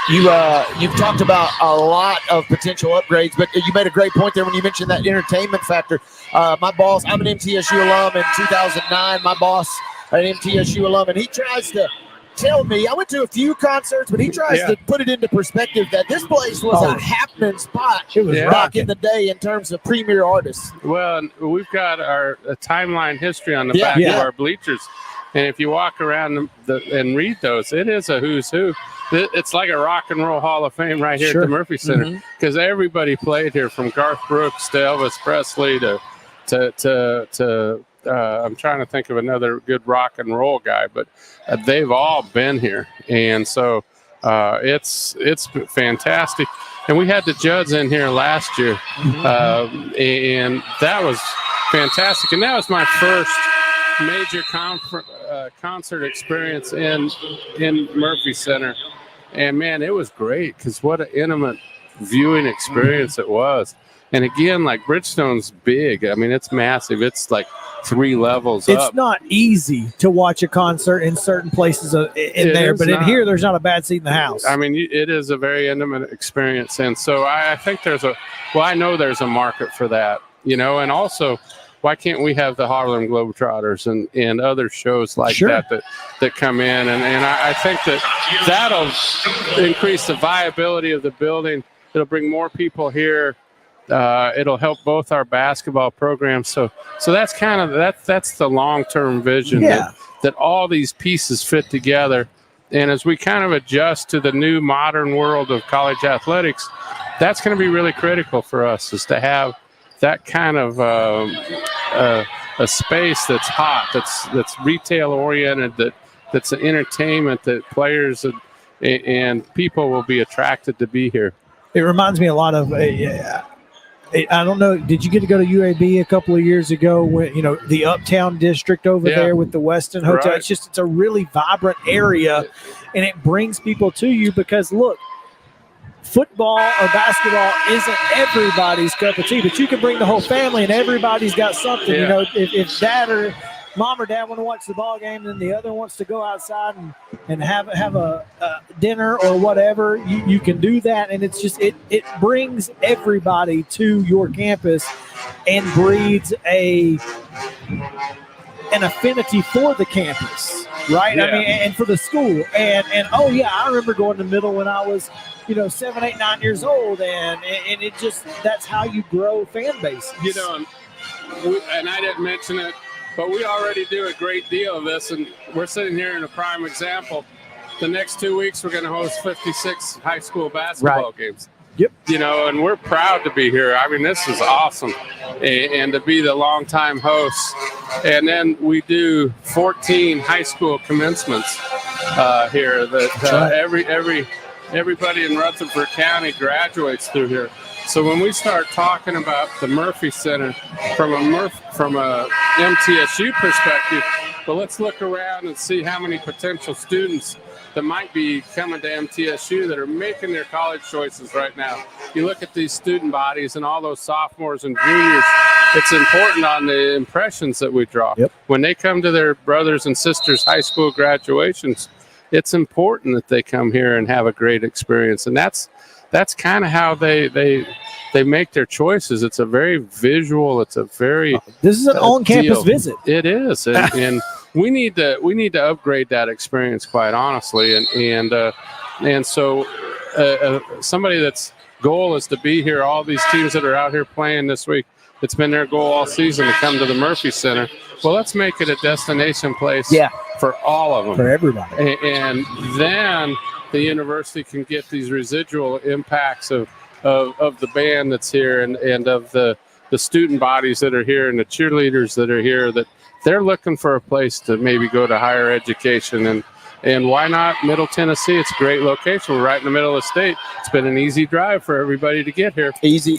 You've talked about a lot of potential upgrades, but you made a great point there when you mentioned that entertainment factor. My boss, I'm an MTSU alum in 2009. My boss, an MTSU alum, and he tries to tell me, I went to a few concerts, but he tries to put it into perspective that this place was a happening spot back in the day in terms of premier artists. Well, we've got our timeline history on the back of our bleachers. And if you walk around and read those, it is a who's who. It's like a rock and roll Hall of Fame right here at the Murphy Center, because everybody played here, from Garth Brooks to Elvis Presley to I'm trying to think of another good rock and roll guy, but they've all been here. And so it's fantastic. And we had the Judds in here last year, and that was fantastic. And that was my first major concert experience in Murphy Center. And, man, it was great, because what an intimate viewing experience it was. And, again, like Bridgestone's big. I mean, it's massive. It's like 3 levels up. It's not easy to watch a concert in certain places but in here, there's not a bad seat in the house. I mean, it is a very intimate experience. And so I think I know there's a market for that, you know, and also why can't we have the Harlem Globetrotters and other shows like that come in? And I think that'll increase the viability of the building. It'll bring more people here. It'll help both our basketball programs. So that's kind of that's the long-term vision that all these pieces fit together. And as we kind of adjust to the new modern world of college athletics, that's going to be really critical for us, is to have that kind of a space that's hot, that's retail oriented, that's an entertainment that players and people will be attracted to be here. It reminds me a lot of I don't know. Did you get to go to UAB a couple of years ago when, you know, the Uptown District over there with the Westin Hotel? Right. It's a really vibrant area. and it brings people to you because, look, football or basketball isn't everybody's cup of tea, but you can bring the whole family and everybody's got something. Yeah. You know, if dad or mom or dad want to watch the ball game and the other wants to go outside and have a dinner or whatever, you can do that. And it's just, it brings everybody to your campus and breeds an affinity for the campus, right? Yeah. I mean, and for the school. And oh yeah, I remember going to middle when I was, 7, 8, 9 years old, and it just, that's how you grow fan bases. And I didn't mention it, but we already do a great deal of this, and we're sitting here in a prime example. The next 2 weeks, we're going to host 56 high school basketball games. Yep. And we're proud to be here. I mean, this is awesome, and to be the longtime hosts. And then we do 14 high school commencements here. That everybody in Rutherford County graduates through here. So when we start talking about the Murphy Center from a MTSU perspective, well, let's look around and see how many potential students that might be coming to MTSU that are making their college choices right now. You look at these student bodies and all those sophomores and juniors, it's important on the impressions that we draw. Yep. When they come to their brothers and sisters' high school graduations, it's important that they come here and have a great experience. And that's kind of how they make their choices. It's a very visual. It's a very this is an on-campus visit. It is, and we need to upgrade that experience, quite honestly. And so somebody that's goal is to be here. All these teams that are out here playing this week, it's been their goal all season to come to the Murphy Center. Well, let's make it a destination place for all of them, for everybody, and then the university can get these residual impacts of the band that's here and of the student bodies that are here and the cheerleaders that are here, that they're looking for a place to maybe go to higher education. And why not Middle Tennessee? It's a great location. We're right in the middle of the state. It's been an easy drive for everybody to get here. Easy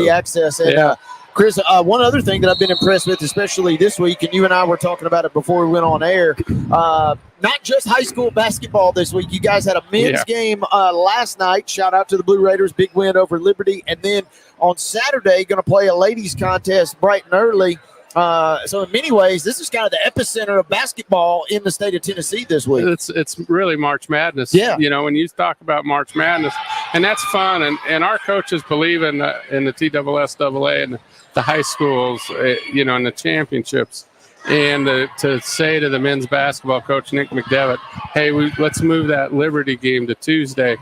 access. And Chris, one other thing that I've been impressed with, especially this week, and you and I were talking about it before we went on air, not just high school basketball this week. You guys had a men's game last night. Shout out to the Blue Raiders, big win over Liberty. And then on Saturday, going to play a ladies contest bright and early. So in many ways, this is kind of the epicenter of basketball in the state of Tennessee this week. It's really March Madness. Yeah. When you talk about March Madness, and that's fun. And our coaches believe in the TSSAA and the high schools, and the championships. And to say to the men's basketball coach, Nick McDevitt, hey, let's move that Liberty game to Tuesday.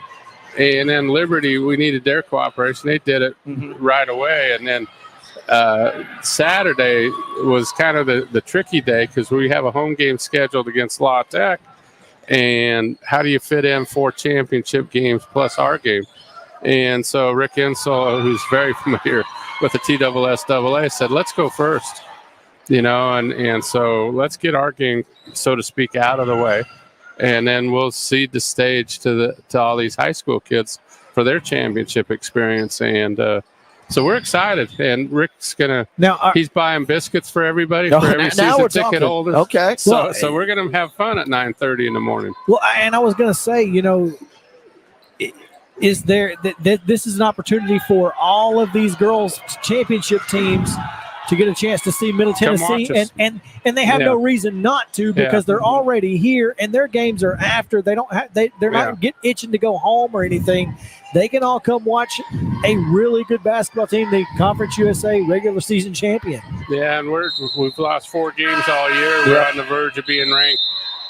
And then Liberty, we needed their cooperation. They did it right away. And then Saturday was kind of the tricky day because we have a home game scheduled against La Tech. And how do you fit in 4 championship games plus our game? And so Rick Insel, who's very familiar with the TSSAA, said, let's go first. And so let's get our game, so to speak, out of the way. And then we'll seed the stage to all these high school kids for their championship experience. And so we're excited. And Rick's he's buying biscuits for everybody for every season ticket holder. Okay. So we're going to have fun at 9:30 in the morning. Well, and I was going to say, is there that this is an opportunity for all of these girls' championship teams to get a chance to see Middle Tennessee, and they have no reason not to because they're already here and their games are after. They don't have they're not itching to go home or anything. They can all come watch a really good basketball team, the Conference USA regular season champion. Yeah, and we've lost 4 games all year. We're on the verge of being ranked.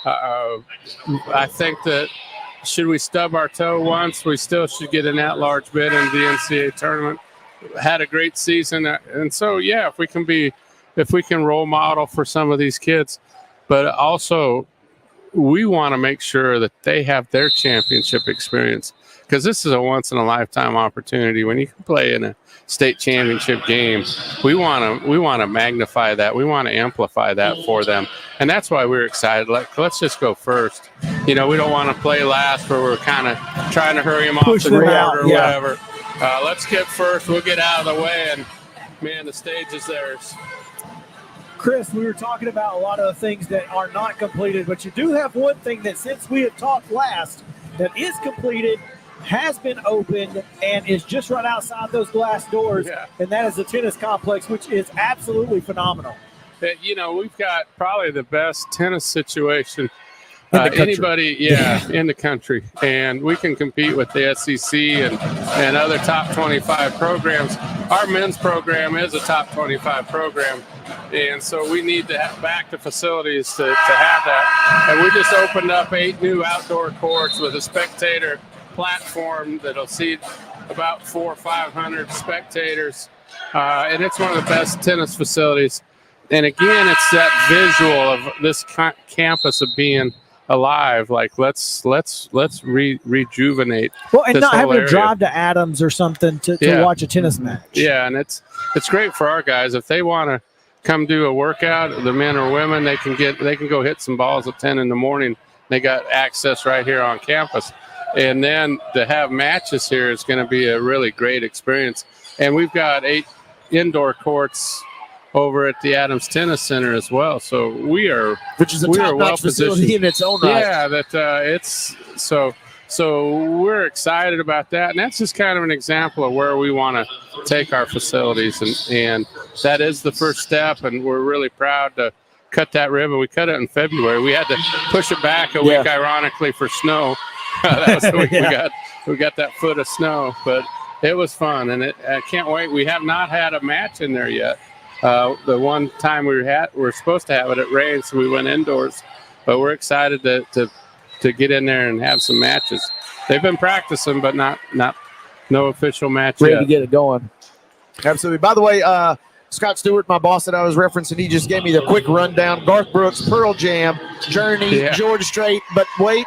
I think that should we stub our toe once, we still should get an at-large bid in the NCAA tournament. Had a great season, and so if we can role model for some of these kids, but also we want to make sure that they have their championship experience, because this is a once in a lifetime opportunity. When you can play in a state championship game, we want to magnify that, we want to amplify that for them, and that's why we're excited. Let's just go first. We don't want to play last where we're kind of trying to hurry them off the court or whatever. Let's get first. We'll get out of the way, and man, the stage is theirs. Chris, we were talking about a lot of the things that are not completed, but you do have one thing that since we have talked last that is completed, has been opened, and is just right outside those glass doors, and that is the tennis complex, which is absolutely phenomenal. We've got probably the best tennis situation anybody in the country, and we can compete with the SEC and other top 25 programs. Our men's program is a top 25 program, and so we need to have back the facilities to have that. And we just opened up 8 new outdoor courts with a spectator platform that'll seat about 400 or 500 spectators, and it's one of the best tennis facilities. And again, it's that visual of this campus of being alive. Like let's rejuvenate. Well, and this not whole having to area. drive to Adams or something to watch a tennis match. Yeah, and it's great for our guys if they want to come do a workout. The men or women, they can go hit some balls at 10 in the morning. They got access right here on campus, and then to have matches here is going to be a really great experience. And we've got 8 indoor courts over at the Adams Tennis Center as well. So which is a top-notch facility in its own right. Yeah, it's so we're excited about that, and that's just kind of an example of where we want to take our facilities, and that is the first step, and we're really proud to cut that ribbon. We cut it in February. We had to push it back a week, ironically, for snow. That was the week we got that foot of snow, but it was fun, and I can't wait. We have not had a match in there yet. The one time we were supposed to have it rained, so we went indoors. But we're excited to get in there and have some matches. They've been practicing, but no official match Ready yet. to get it going. Absolutely. By the way, Scott Stewart, my boss that I was referencing, he just gave me the quick rundown. Garth Brooks, Pearl Jam, Journey, George Strait. But wait,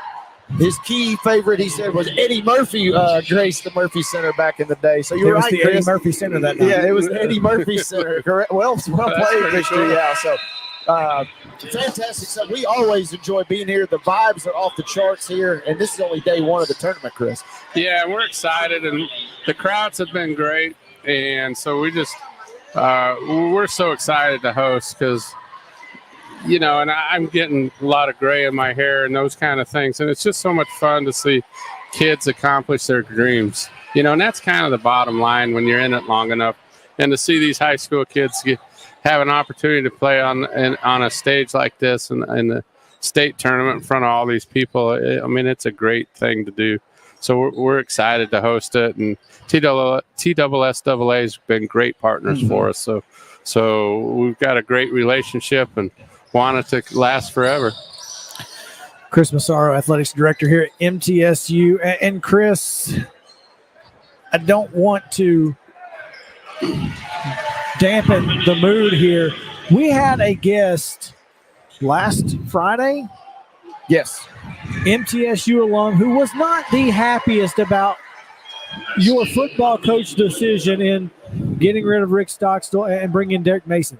his key favorite, he said, was Eddie Murphy graced the Murphy Center back in the day. So you're right, the Chris. Eddie Murphy Center that night. Yeah, it was Eddie Murphy Center. Correct. Well played, Victor. Yeah, so fantastic. So we always enjoy being here. The vibes are off the charts here, and this is only day 1 of the tournament, Chris. Yeah, we're excited, and the crowds have been great, and so we just we're so excited to host because, and I'm getting a lot of gray in my hair and those kind of things, and it's just so much fun to see kids accomplish their dreams, and that's kind of the bottom line when you're in it long enough, and to see these high school kids have an opportunity to play on a stage like this and the state tournament in front of all these people. I mean, it's a great thing to do. So we're excited to host it, and TSSAA has been great partners for us. So we've got a great relationship and want it to last forever. Chris Massaro, Athletics Director here at MTSU. And Chris, I don't want to dampen the mood here. We had a guest last Friday. Yes. MTSU alum who was not the happiest about your football coach decision in getting rid of Rick Stockstill and bringing in Derek Mason.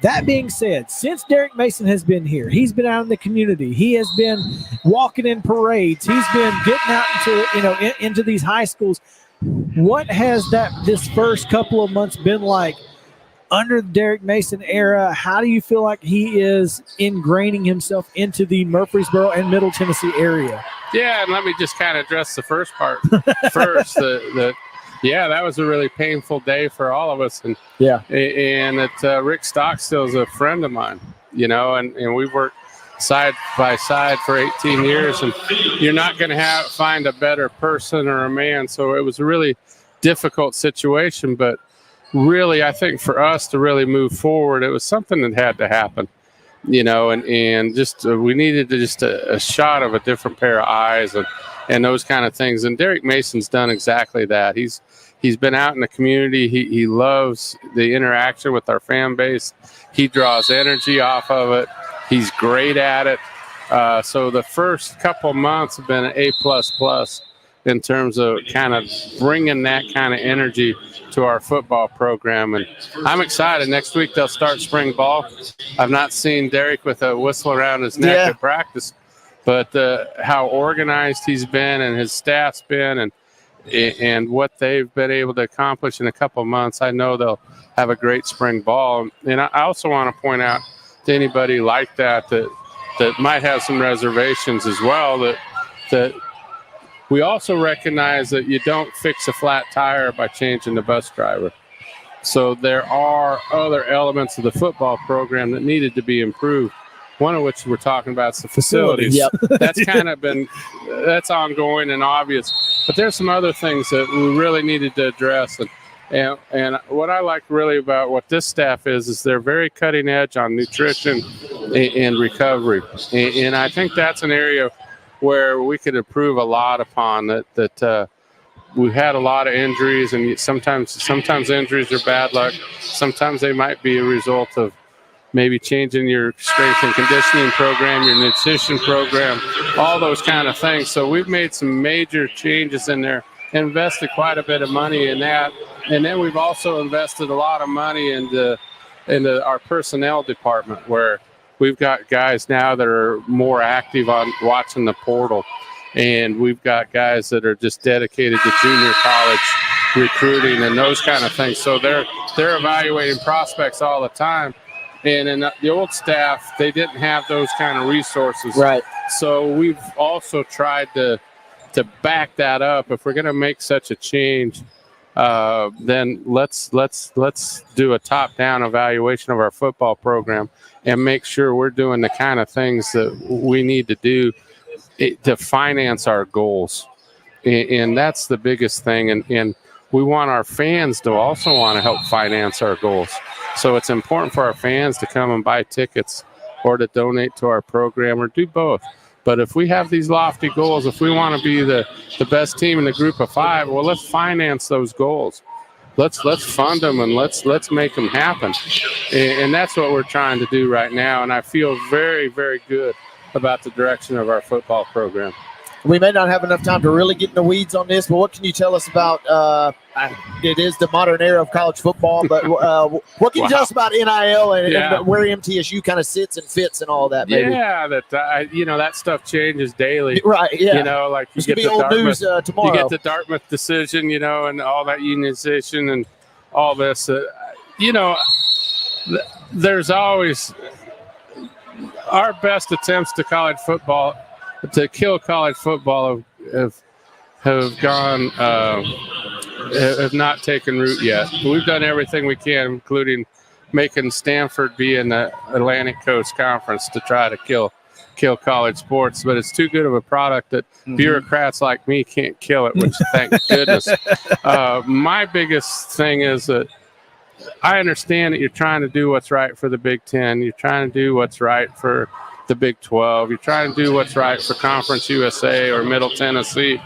That being said, since Derek Mason has been here, he's been out in the community. He has been walking in parades. He's been getting out into these high schools. What has this first couple of months been like under the Derek Mason era? How do you feel like he is ingraining himself into the Murfreesboro and Middle Tennessee area? Yeah, and let me just kind of address the first part first. That was a really painful day for all of us. And Rick Stockstill is a friend of mine, and we've worked side by side for 18 years, and you're not going to find a better person or a man. So it was a really difficult situation, but really, I think for us to really move forward, it was something that had to happen, and just we needed a shot of a different pair of eyes and those kind of things. And Derek Mason's done exactly that. He's been out in the community. He loves the interaction with our fan base. He draws energy off of it. He's great at it. So the first couple months have been an A++ in terms of kind of bringing that kind of energy to our football program. And I'm excited. Next week they'll start spring ball. I've not seen Derek with a whistle around his neck at practice, but how organized he's been and his staff's been, and what they've been able to accomplish in a couple of months, I know they'll have a great spring ball. And I also want to point out to anybody like that might have some reservations as well, that we also recognize that you don't fix a flat tire by changing the bus driver. So there are other elements of the football program that needed to be improved. One of which we're talking about is the facilities. Yep. That's kind of that's ongoing and obvious. But there's some other things that we really needed to address. And what I like really about what this staff is they're very cutting edge on nutrition and recovery. And I think that's an area where we could improve a lot upon that we had a lot of injuries, and sometimes injuries are bad luck. Sometimes they might be a result of maybe changing your strength and conditioning program, your nutrition program, all those kind of things. So we've made some major changes in there, invested quite a bit of money in that. And then we've also invested a lot of money into our personnel department, where we've got guys now that are more active on watching the portal. And we've got guys that are just dedicated to junior college recruiting and those kind of things. So they're evaluating prospects all the time. And in the old staff, they didn't have those kind of resources. Right. So we've also tried to back that up. If we're going to make such a change, then let's do a top-down evaluation of our football program and make sure we're doing the kind of things that we need to do to finance our goals. And that's the biggest thing. And we want our fans to also want to help finance our goals. So it's important for our fans to come and buy tickets or to donate to our program or do both. But if we have these lofty goals, if we want to be the best team in the group of 5, well, let's finance those goals. Let's fund them and let's make them happen. And that's what we're trying to do right now. And I feel very, very good about the direction of our football program. We may not have enough time to really get in the weeds on this, but what can you tell us about it is the modern era of college football, but what can you tell us about NIL and where MTSU kind of sits and fits and all that? Maybe? Yeah, that stuff changes daily. Right, yeah. Like you get the old news tomorrow. You get the Dartmouth decision, and all that unionization and all this. There's always our best attempts to kill college football have gone have not taken root yet. We've done everything we can, including making Stanford be in the Atlantic Coast Conference to try to kill college sports. But it's too good of a product that bureaucrats like me can't kill it, which thank goodness. My biggest thing is that I understand that you're trying to do what's right for the Big Ten. You're trying to do what's right for the Big 12. You're trying to do what's right for Conference USA or Middle Tennessee.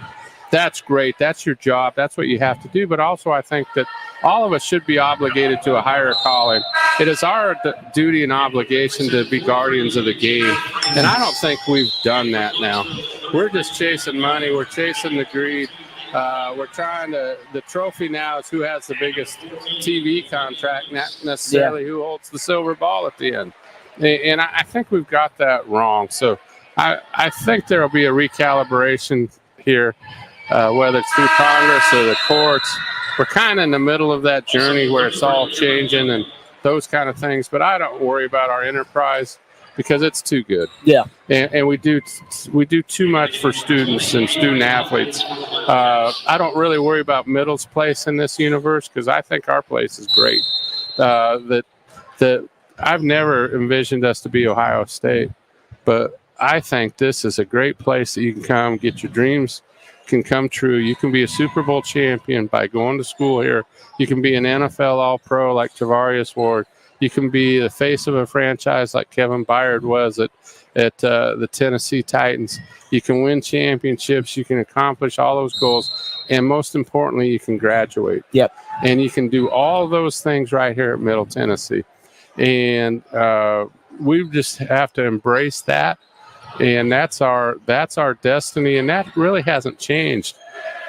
That's great. That's your job. That's what you have to do. But also I think that all of us should be obligated to a higher calling. It is our duty and obligation to be guardians of the game. And I don't think we've done that now. We're just chasing money. We're chasing the greed. We're trying the trophy now is who has the biggest TV contract, not necessarily who holds the silver ball at the end. And I think we've got that wrong. So I think there will be a recalibration here, whether it's through Congress or the courts. We're kind of in the middle of that journey where it's all changing and those kind of things. But I don't worry about our enterprise because it's too good. Yeah. And we do too much for students and student athletes. I don't really worry about middle's place in this universe because I think our place is great. That I've never envisioned us to be Ohio State, but I think this is a great place that you can come, get your dreams can come true. You can be a Super Bowl champion by going to school here. You can be an NFL All-Pro like Tavarius Ward. You can be the face of a franchise like Kevin Byard was at the Tennessee Titans. You can win championships. You can accomplish all those goals. And most importantly, you can graduate. Yep. And you can do all those things right here at Middle Tennessee. And we just have to embrace that. And that's our destiny. And that really hasn't changed.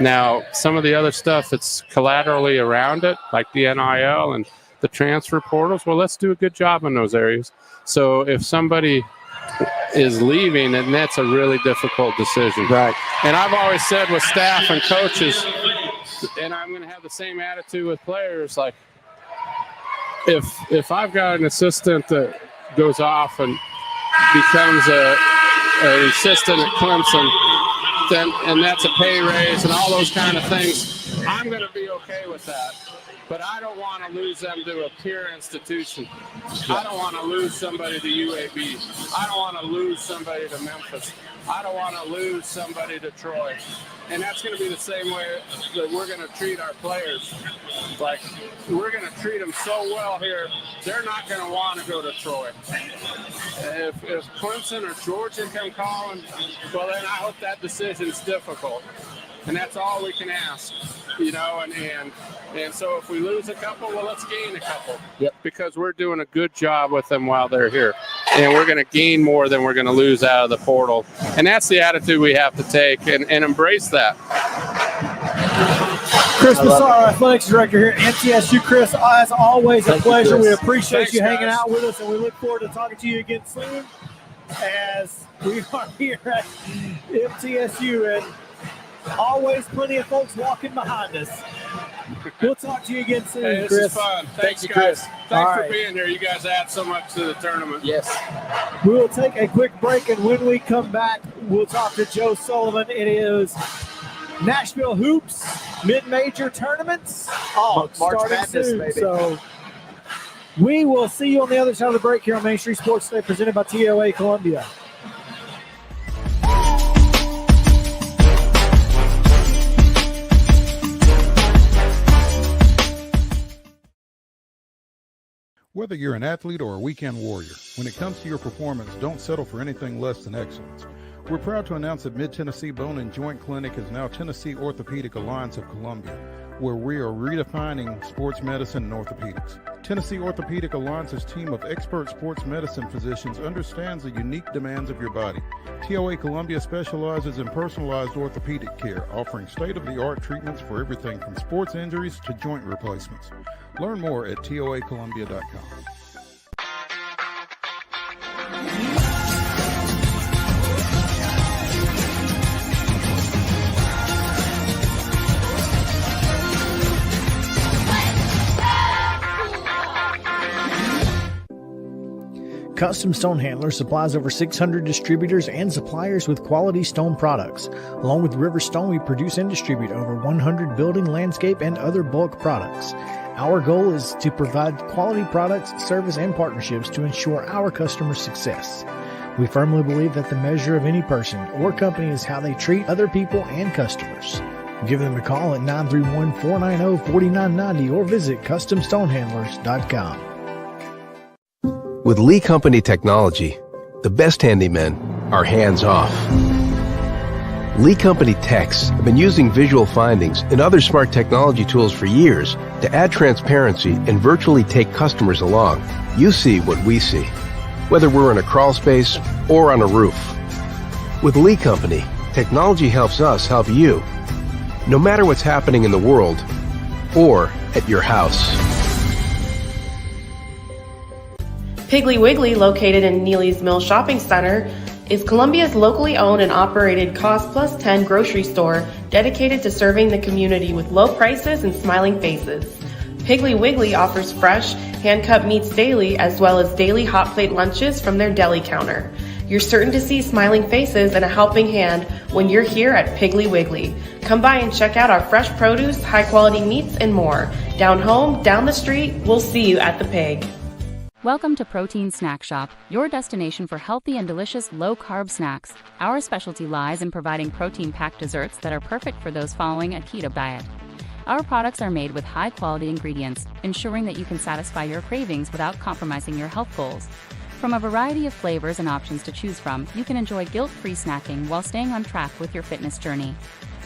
Now, some of the other stuff that's collaterally around it, like the NIL and the transfer portals, well, let's do a good job in those areas. So if somebody is leaving, and that's a really difficult decision. Right. And I've always said with staff and coaches, and I'm going to have the same attitude with players. Like, if I've got an assistant that goes off and becomes an assistant at Clemson, then and that's a pay raise and all those kind of things, I'm going to be okay with that. But I don't want to lose them to a peer institution. I don't want to lose somebody to UAB. I don't want to lose somebody to Memphis. I don't want to lose somebody to Troy. And that's going to be the same way that we're going to treat our players. Like, we're going to treat them so well here, they're not going to want to go to Troy. If Clemson or Georgia come calling, well, then I hope that decision's difficult. And that's all we can ask, you know, and so if we lose a couple, well, let's gain a couple. Yep. Because we're doing a good job with them while they're here. And we're going to gain more than we're going to lose out of the portal. And that's the attitude we have to take and embrace that. Chris Massaro, Athletics Director here at MTSU. Chris, as always, a pleasure. We appreciate you hanging out with us, and we look forward to talking to you again soon as we are here at MTSU. And always plenty of folks walking behind us. We'll talk to you again soon, hey, this Chris. is fun. Thanks, you, guys. Chris. Thanks for being here. You guys add so much to the tournament. Yes. We will take a quick break, and when we come back, we'll talk to Joe Sullivan. It is Nashville Hoops mid-major tournaments. March starting Madness, soon. baby. So we will see you on the other side of the break here on Main Street Sports Today, presented by TOA Columbia. Whether you're an athlete or a weekend warrior, when it comes to your performance, don't settle for anything less than excellence. We're proud to announce that Mid-Tennessee Bone and Joint Clinic is now Tennessee Orthopedic Alliance of Columbia, where we are redefining sports medicine and orthopedics. Tennessee Orthopedic Alliance's team of expert sports medicine physicians understands the unique demands of your body. TOA Columbia specializes in personalized orthopedic care, offering state-of-the-art treatments for everything from sports injuries to joint replacements. Learn more at toacolumbia.com. Custom Stone Handler supplies over 600 distributors and suppliers with quality stone products. Along with River Stone, we produce and distribute over 100 building, landscape, and other bulk products. Our goal is to provide quality products, service, and partnerships to ensure our customers' success. We firmly believe that the measure of any person or company is how they treat other people and customers. Give them a call at 931-490-4990 or visit CustomStonehandlers.com. With Lee Company technology, the best handymen are hands-off. Lee Company techs have been using visual findings and other smart technology tools for years to add transparency and virtually take customers along. You see what we see, whether we're in a crawl space or on a roof. With Lee Company, technology helps us help you, no matter what's happening in the world or at your house. Piggly Wiggly, located in Neely's Mill Shopping Center, is Columbia's locally owned and operated Cost Plus 10 grocery store dedicated to serving the community with low prices and smiling faces. Piggly Wiggly offers fresh, hand-cut meats daily, as well as daily hot plate lunches from their deli counter. You're certain to see smiling faces and a helping hand when you're here at Piggly Wiggly. Come by and check out our fresh produce, high-quality meats, and more. Down home, down the street, we'll see you at the Pig. Welcome to Protein Snack Shop, your destination for healthy and delicious low-carb snacks. Our specialty lies in providing protein-packed desserts that are perfect for those following a keto diet. Our products are made with high-quality ingredients, ensuring that you can satisfy your cravings without compromising your health goals. From a variety of flavors and options to choose from, you can enjoy guilt-free snacking while staying on track with your fitness journey.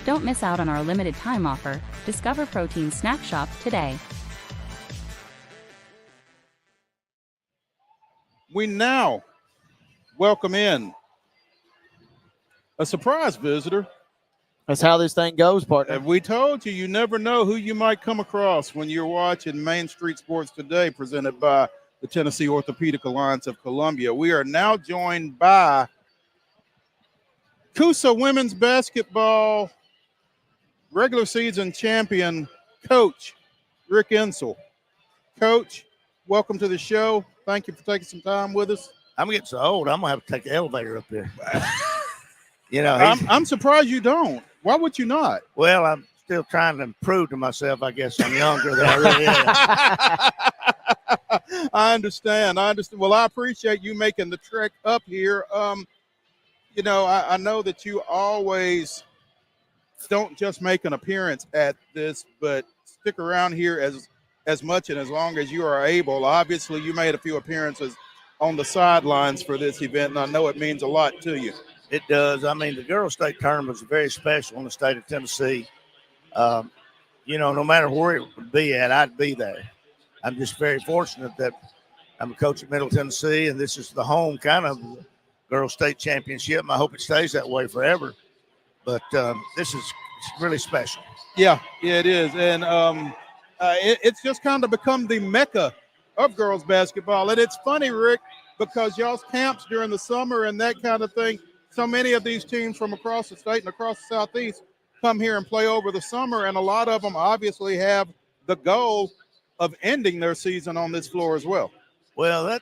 Don't miss out on our limited time offer. Discover Protein Snack Shop today. We now welcome in a surprise visitor. That's how this thing goes, partner. And we told you, you never know who you might come across when you're watching Main Street Sports Today, presented by the Tennessee Orthopedic Alliance of Columbia. We are now joined by Coosa Women's Basketball regular season champion coach, Rick Insel. Coach, welcome to the show. Thank you for taking some time with us. I'm getting so old, I'm going to have to take the elevator up there. You know, I'm surprised you don't. Why would you not? Well, I'm still trying to prove to myself, I guess, I'm younger than I really am. I understand. Well, I appreciate you making the trek up here. You know, I know that you always don't just make an appearance at this, but stick around here as much and as long as you are able. Obviously, you made a few appearances on the sidelines for this event, and I know it means a lot to you. It does. I mean, the girls' state tournament is very special in the state of Tennessee. You know, no matter where it would be at, I'd be there. I'm just very fortunate that I'm a coach at Middle Tennessee, and this is the home kind of girls' state championship. I hope it stays that way forever. But this is really special. Yeah, it is. And it's just kind of become the mecca of girls basketball. And it's funny, Rick, because y'all's camps during the summer and that kind of thing, so many of these teams from across the state and across the Southeast come here and play over the summer, and a lot of them obviously have the goal of ending their season on this floor as well. Well,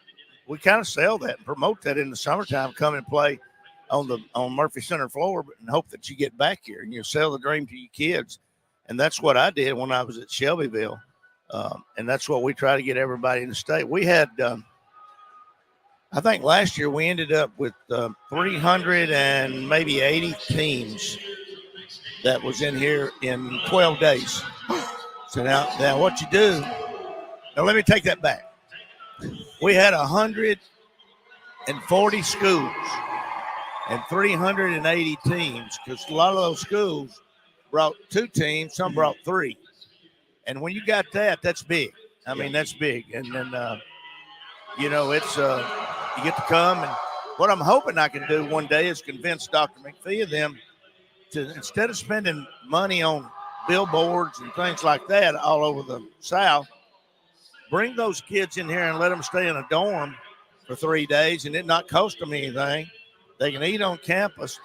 we kind of sell that and promote that in the summertime. Come and play on Murphy Center floor and hope that you get back here and you sell the dream to your kids. And that's what I did when I was at Shelbyville. And that's what we try to get everybody in the state. We had, I think last year we ended up with 300 and maybe 80 teams that was in here in 12 days. So now what you do, now let me take that back. We had 140 schools and 380 teams, because a lot of those schools brought 2 teams, some brought 3. And when you got that, that's big. I mean, that's big. And then, you know, it's you get to come. And what I'm hoping I can do one day is convince Dr. McPhee and them to, instead of spending money on billboards and things like that all over the South, bring those kids in here and let them stay in a dorm for 3 days and it not cost them anything. They can eat on campus,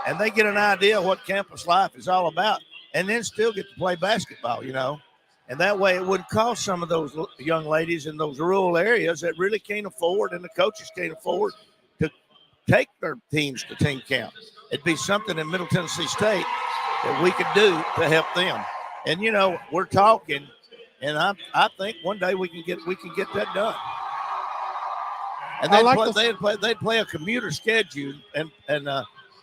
and they get an idea of what campus life is all about, and then still get to play basketball, you know. And that way it wouldn't cost some of those young ladies in those rural areas that really can't afford, and the coaches can't afford, to take their teams to team camp. It'd be something in Middle Tennessee State that we could do to help them. And, you know, we're talking, and I think one day we can get that done. And they'd play a commuter schedule, and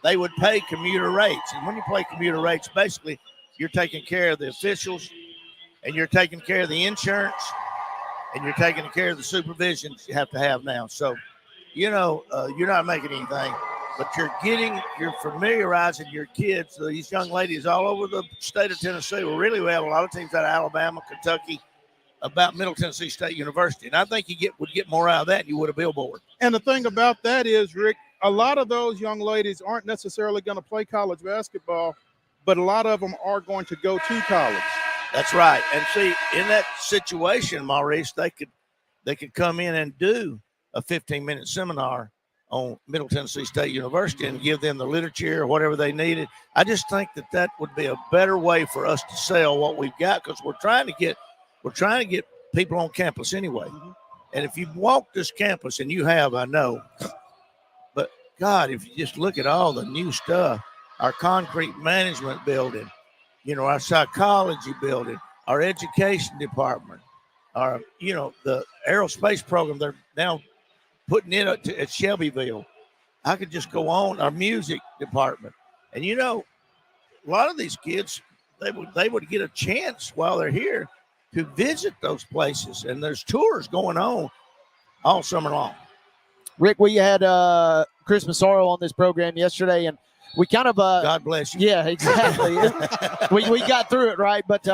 they would pay commuter rates. And when you play commuter rates, basically you're taking care of the officials, and you're taking care of the insurance, and you're taking care of the supervisions you have to have now. So, you know, you're not making anything, but you're familiarizing your kids, these young ladies all over the state of Tennessee. Well, really, we have a lot of teams out of Alabama, Kentucky, about Middle Tennessee State University. And I think you would get more out of that than you would a billboard. And the thing about that is, Rick, a lot of those young ladies aren't necessarily going to play college basketball, but a lot of them are going to go to college. That's right. And see, in that situation, Maurice, they could come in and do a 15-minute seminar on Middle Tennessee State University and give them the literature or whatever they needed. I just think that would be a better way for us to sell what we've got, because we're trying to get people on campus anyway. Mm-hmm. And if you walk this campus, and you have, I know, but God, if you just look at all the new stuff, our concrete management building, you know, our psychology building, our education department, our, you know, the aerospace program, they're now putting it at Shelbyville. I could just go on, our music department. And, you know, a lot of these kids, they would get a chance while they're here to visit those places, and there's tours going on all summer long. Rick, we had Chris Massaro on this program yesterday, and we kind of God bless you. Yeah, exactly. we got through it, right? But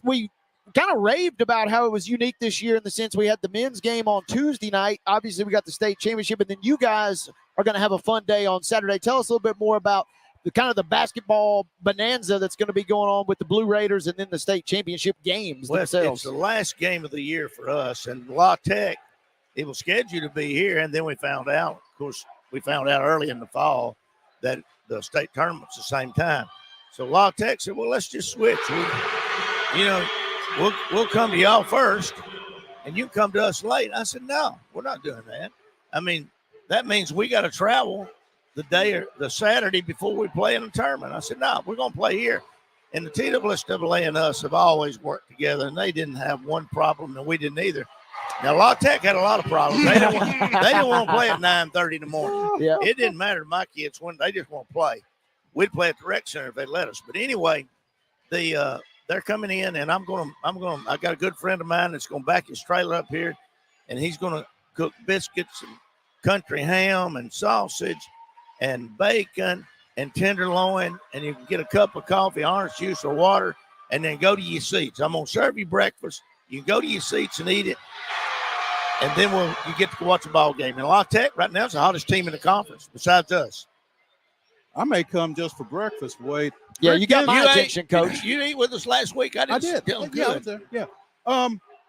we kind of raved about how it was unique this year in the sense we had the men's game on Tuesday night. Obviously, we got the state championship, and then you guys are going to have a fun day on Saturday. Tell us a little bit more about the kind of the basketball bonanza that's going to be going on with the Blue Raiders and then the state championship games themselves. It's the last game of the year for us, and La Tech, it was scheduled to be here, and then we found out, of course, early in the fall that the state tournament's the same time. So La Tech said, well, let's just switch. We'll come to y'all first, and you come to us late. I said, no, we're not doing that. I mean, that means we got to travel the day or the Saturday before we play in the tournament. I said, no, we're going to play here. And the TSSAA and us have always worked together, and they didn't have one problem, and we didn't either. Now, La Tech had a lot of problems. They didn't want to play at 9:30 in the morning. Yeah. It didn't matter to my kids when they just want to play. We'd play at the rec center if they let us. But anyway, they're coming in, and I got a good friend of mine that's going to back his trailer up here, and he's going to cook biscuits and country ham and sausage and bacon and tenderloin, and you can get a cup of coffee, orange juice, or water, and then go to your seats. I'm going to serve you breakfast. You can go to your seats and eat it, and then you get to watch a ball game. And La Tech right now is the hottest team in the conference besides us. I may come just for breakfast, Wade. Yeah, you got my attention, Coach. You ate with us last week. I did. Yeah, I was there. Yeah.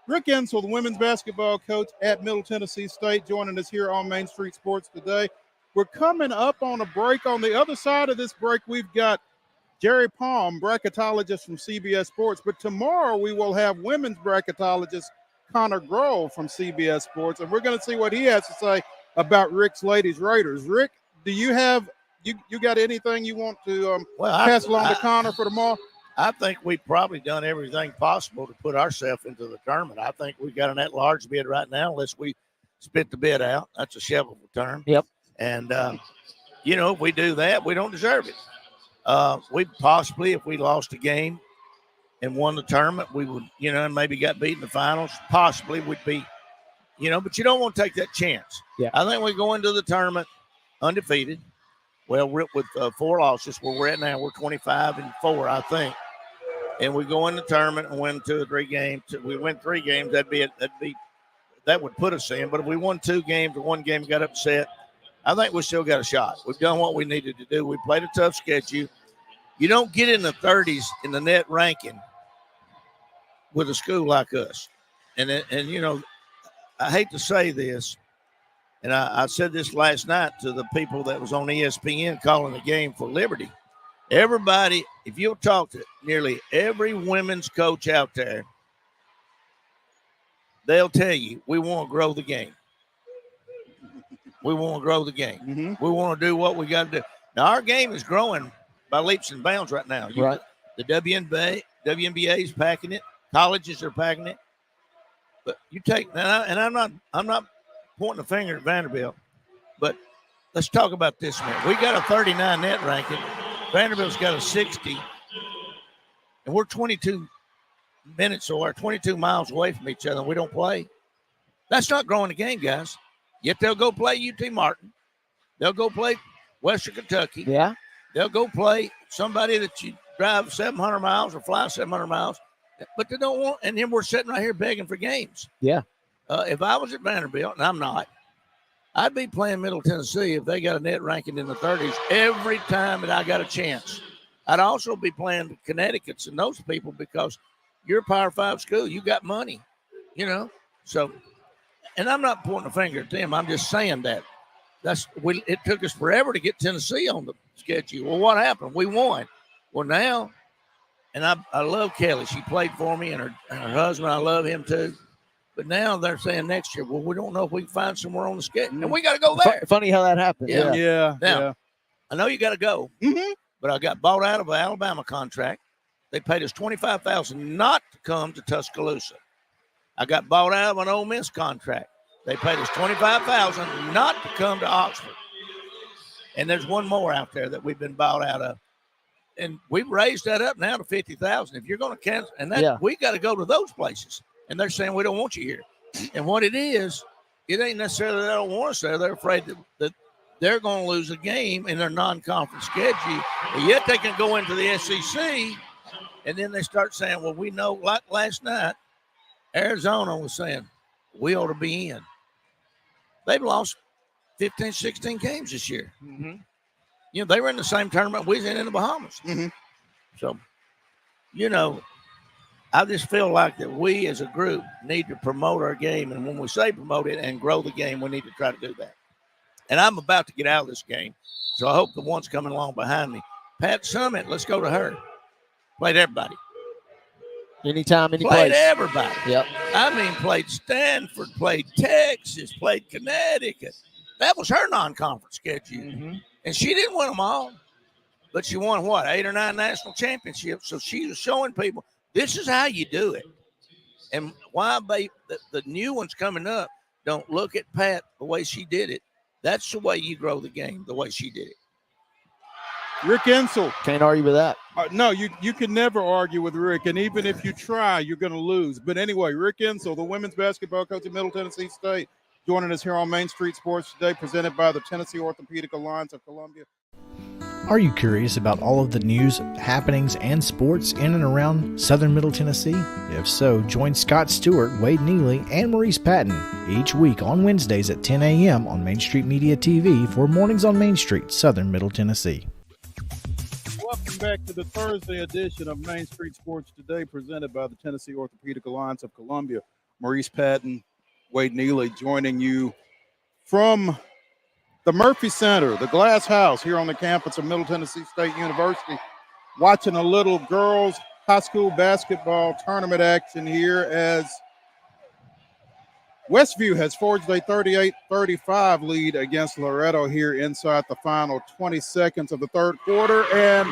Rick Ensel, the women's basketball coach at Middle Tennessee State, joining us here on Main Street Sports today. We're coming up on a break. On the other side of this break, we've got Jerry Palm, bracketologist from CBS Sports. But tomorrow we will have women's bracketologist Connor Grove from CBS Sports, and we're going to see what he has to say about Rick's Ladies Raiders. Rick, do you have you got anything you want to pass along to Connor for tomorrow? I think we've probably done everything possible to put ourselves into the tournament. I think we've got an at-large bid right now, unless we spit the bid out. That's a shelvable term. Yep. And, if we do that, we don't deserve it. We possibly, if we lost a game and won the tournament, we would, and maybe got beat in the finals, possibly would be, but you don't want to take that chance. Yeah. I think we go into the tournament undefeated. Well, with 4 losses, where we're at now, we're 25-4, I think. And we go in the tournament and win 2 or 3 games. We win 3 games, that would put us in. But if we won 2 games or 1 game got upset, I think we still got a shot. We've done what we needed to do. We played a tough schedule. You don't get in the 30s in the net ranking with a school like us. And I hate to say this, and I said this last night to the people that was on ESPN calling the game for Liberty. Everybody, if you'll talk to nearly every women's coach out there, they'll tell you, we want to grow the game. We want to grow the game. Mm-hmm. We want to do what we got to do. Now, our game is growing by leaps and bounds right now. Right. The WNBA is packing it. Colleges are packing it. But you take, and I'm not pointing a finger at Vanderbilt, but let's talk about this man. We got a 39 net ranking. Vanderbilt's got a 60, and we're 22 minutes or 22 miles away from each other, and we don't play. That's not growing the game, guys. Yet they'll go play UT Martin. They'll go play Western Kentucky. Yeah. They'll go play somebody that you drive 700 miles or fly 700 miles, but they don't want, and then we're sitting right here begging for games. Yeah. If I was at Vanderbilt, and I'm not, I'd be playing Middle Tennessee if they got a net ranking in the 30s every time that I got a chance. I'd also be playing the Connecticut's and those people because you're a Power 5 school. You got money, So, and I'm not pointing a finger at them. I'm just saying that. It took us forever to get Tennessee on the schedule. Well, what happened? We won. Well, now, and I love Kelly. She played for me, and her husband, I love him too. But now they're saying next year, well, we don't know if we can find somewhere on the schedule. And we got to go there. Funny how that happened. Yeah. Now, I know you got to go, but I got bought out of an Alabama contract. They paid us $25,000 not to come to Tuscaloosa. I got bought out of an Ole Miss contract. They paid us $25,000 not to come to Oxford. And there's one more out there that we've been bought out of. And we've raised that up now to $50,000. If you're going to cancel, and we got to go to those places. And they're saying, we don't want you here. And what it is, it ain't necessarily they don't want us there. They're afraid that they're going to lose a game in their non-conference schedule. But yet they can go into the SEC, and then they start saying, well, we know, like last night, Arizona was saying, we ought to be in. They've lost 15, 16 games this year. Mm-hmm. They were in the same tournament we was in the Bahamas. Mm-hmm. So, I just feel like that we as a group need to promote our game. And when we say promote it and grow the game, we need to try to do that. And I'm about to get out of this game. So I hope the ones coming along behind me Pat Summit, let's go to her. Played everybody. Anytime, any Played place. everybody. Yep. I mean, played Stanford, played Texas, played Connecticut. That was her non-conference schedule. Mm-hmm. And she didn't win them all. But she won, 8 or 9 national championships. So she was showing people, this is how you do it. And why the new ones coming up don't look at Pat the way she did it. That's the way you grow the game, the way she did it. Rick Insel. Can't argue with that. No, you can never argue with Rick, and even if you try, you're going to lose. But anyway, Rick Insel, the women's basketball coach at Middle Tennessee State, joining us here on Main Street Sports today, presented by the Tennessee Orthopedic Alliance of Columbia. Are you curious about all of the news, happenings, and sports in and around Southern Middle Tennessee? If so, join Scott Stewart, Wade Neely, and Maurice Patton each week on Wednesdays at 10 a.m. on Main Street Media TV for Mornings on Main Street, Southern Middle Tennessee. Welcome back to the Thursday edition of Main Street Sports Today, presented by the Tennessee Orthopedic Alliance of Columbia. Maurice Patton, Wade Neely joining you from the Murphy Center, the Glass House here on the campus of Middle Tennessee State University, watching a little girls high school basketball tournament action here as Westview has forged a 38-35 lead against Loretto here inside the final 20 seconds of the third quarter. And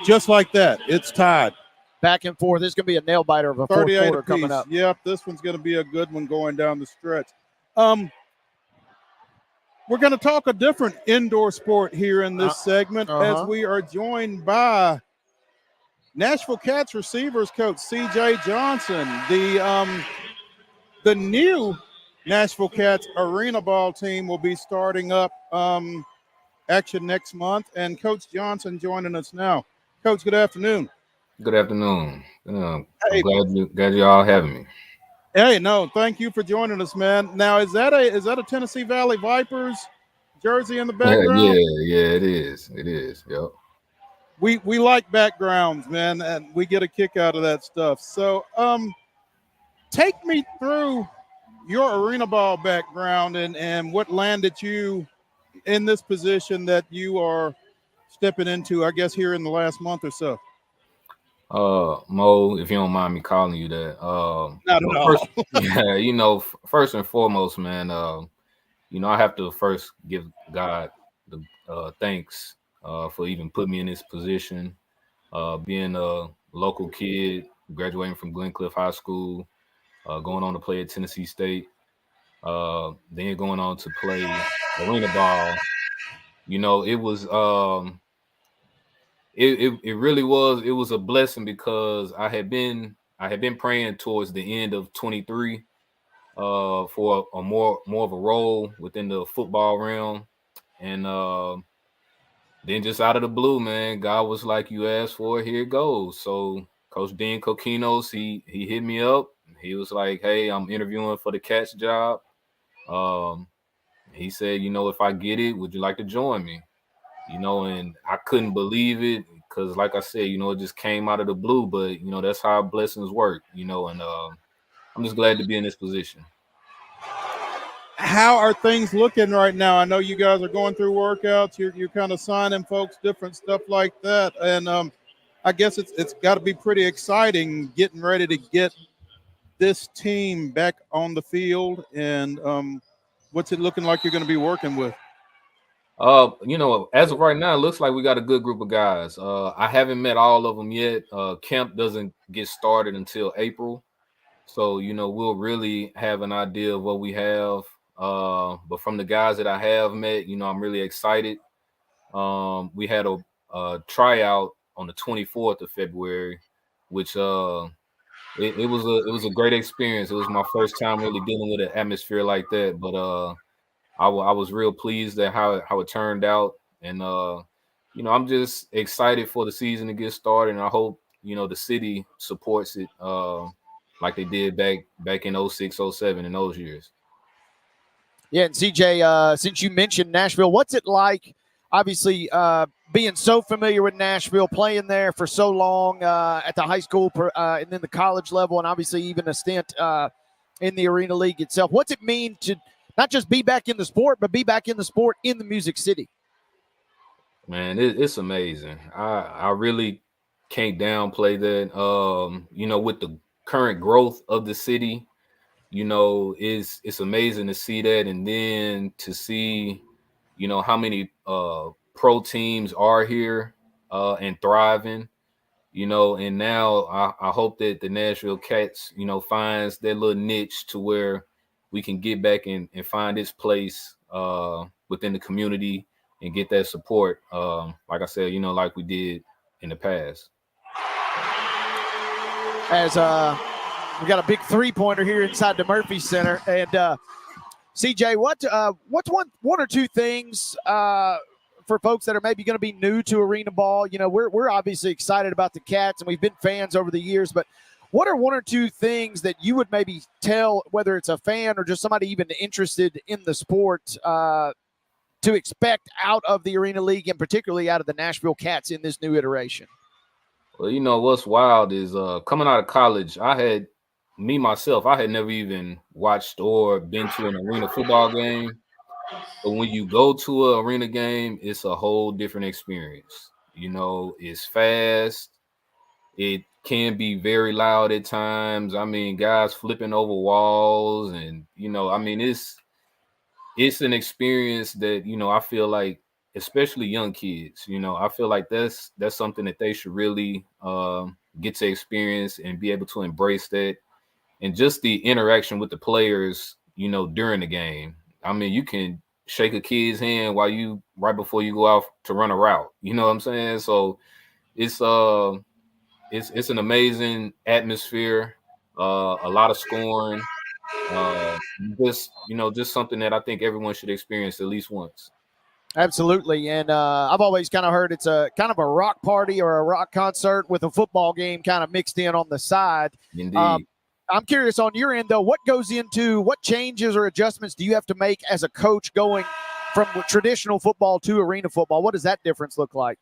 just like that, it's tied. Back and forth. This is going to be a nail biter of a fourth quarter coming up. Yep, this one's going to be a good one going down the stretch. We're going to talk a different indoor sport here in this segment as we are joined by Nashville Cats receivers coach C.J. Johnson, the new Nashville Cats arena ball team will be starting up action next month, and Coach Johnson joining us now. Coach, good afternoon. Good afternoon. I'm glad you all having me. Hey, no, thank you for joining us, man. Now, is that a Tennessee Valley Vipers jersey in the background? Yeah, it is. It is. Yep. We like backgrounds, man, and we get a kick out of that stuff. So, take me through your arena ball background and what landed you in this position that you are stepping into, I guess, here in the last month or so. Mo, if you don't mind me calling you that. Not at all. First and foremost, man, I have to first give God the thanks for even putting me in this position. Being a local kid, graduating from Glencliff High School, going on to play at Tennessee State, then going on to play arena ball. It was It really was a blessing because I had been praying towards the end of 23 for a more of a role within the football realm, and then just out of the blue, man, God was like, "You asked for it, here it goes." So Coach Dean Coquinos, he hit me up. He was like, "Hey, I'm interviewing for the Cats job." He said, "If I get it, would you like to join me?" And I couldn't believe it because, like I said, it just came out of the blue. But that's how blessings work. And I'm just glad to be in this position. How are things looking right now? I know you guys are going through workouts. You're kind of signing folks, different stuff like that, and I guess it's got to be pretty exciting getting ready to get this team back on the field. And what's it looking like you're going to be working with? As of right now, it looks like we got a good group of guys. I haven't met all of them yet. Camp doesn't get started until April. So, we'll really have an idea of what we have. But from the guys that I have met, I'm really excited. We had a tryout on the 24th of February, which it was a great experience. It was my first time really dealing with an atmosphere like that. But I was real pleased at how it turned out. And, I'm just excited for the season to get started. And I hope, the city supports it like they did back in 06, 07 in those years. Yeah, and CJ, since you mentioned Nashville, what's it like, obviously, being so familiar with Nashville, playing there for so long at the high school and then the college level, and obviously even a stint in the Arena League itself? What's it mean to not just be back in the sport, but be back in the sport in the Music City? Man, it's amazing. I really can't downplay that. With the current growth of the city, it's amazing to see that, and then to see, how many pro teams are here and thriving. And now I hope that the Nashville Cats, finds their little niche to where we can get back and find its place within the community and get that support. Like I said, like we did in the past. As we got a big 3-pointer here inside the Murphy Center. And CJ, what's one or two things for folks that are maybe going to be new to arena ball? We're obviously excited about the Cats, and we've been fans over the years, but what are one or two things that you would maybe tell, whether it's a fan or just somebody even interested in the sport, to expect out of the Arena League and particularly out of the Nashville Cats in this new iteration? Well, what's wild is coming out of college, I had never even watched or been to an arena football game. But when you go to an arena game, it's a whole different experience. It's fast. It can be very loud at times. I mean, guys flipping over walls, and it's an experience that I feel like, especially young kids, I feel like that's something that they should really get to experience and be able to embrace that, and just the interaction with the players, during the game. I mean, you can shake a kid's hand right before you go out to run a route. You know what I'm saying? So it's an amazing atmosphere, a lot of scoring, just something that I think everyone should experience at least once. Absolutely. And I've always kind of heard it's a kind of a rock party or a rock concert with a football game kind of mixed in on the side. Indeed. I'm curious on your end, though, what changes or adjustments do you have to make as a coach going from traditional football to arena football? What does that difference look like?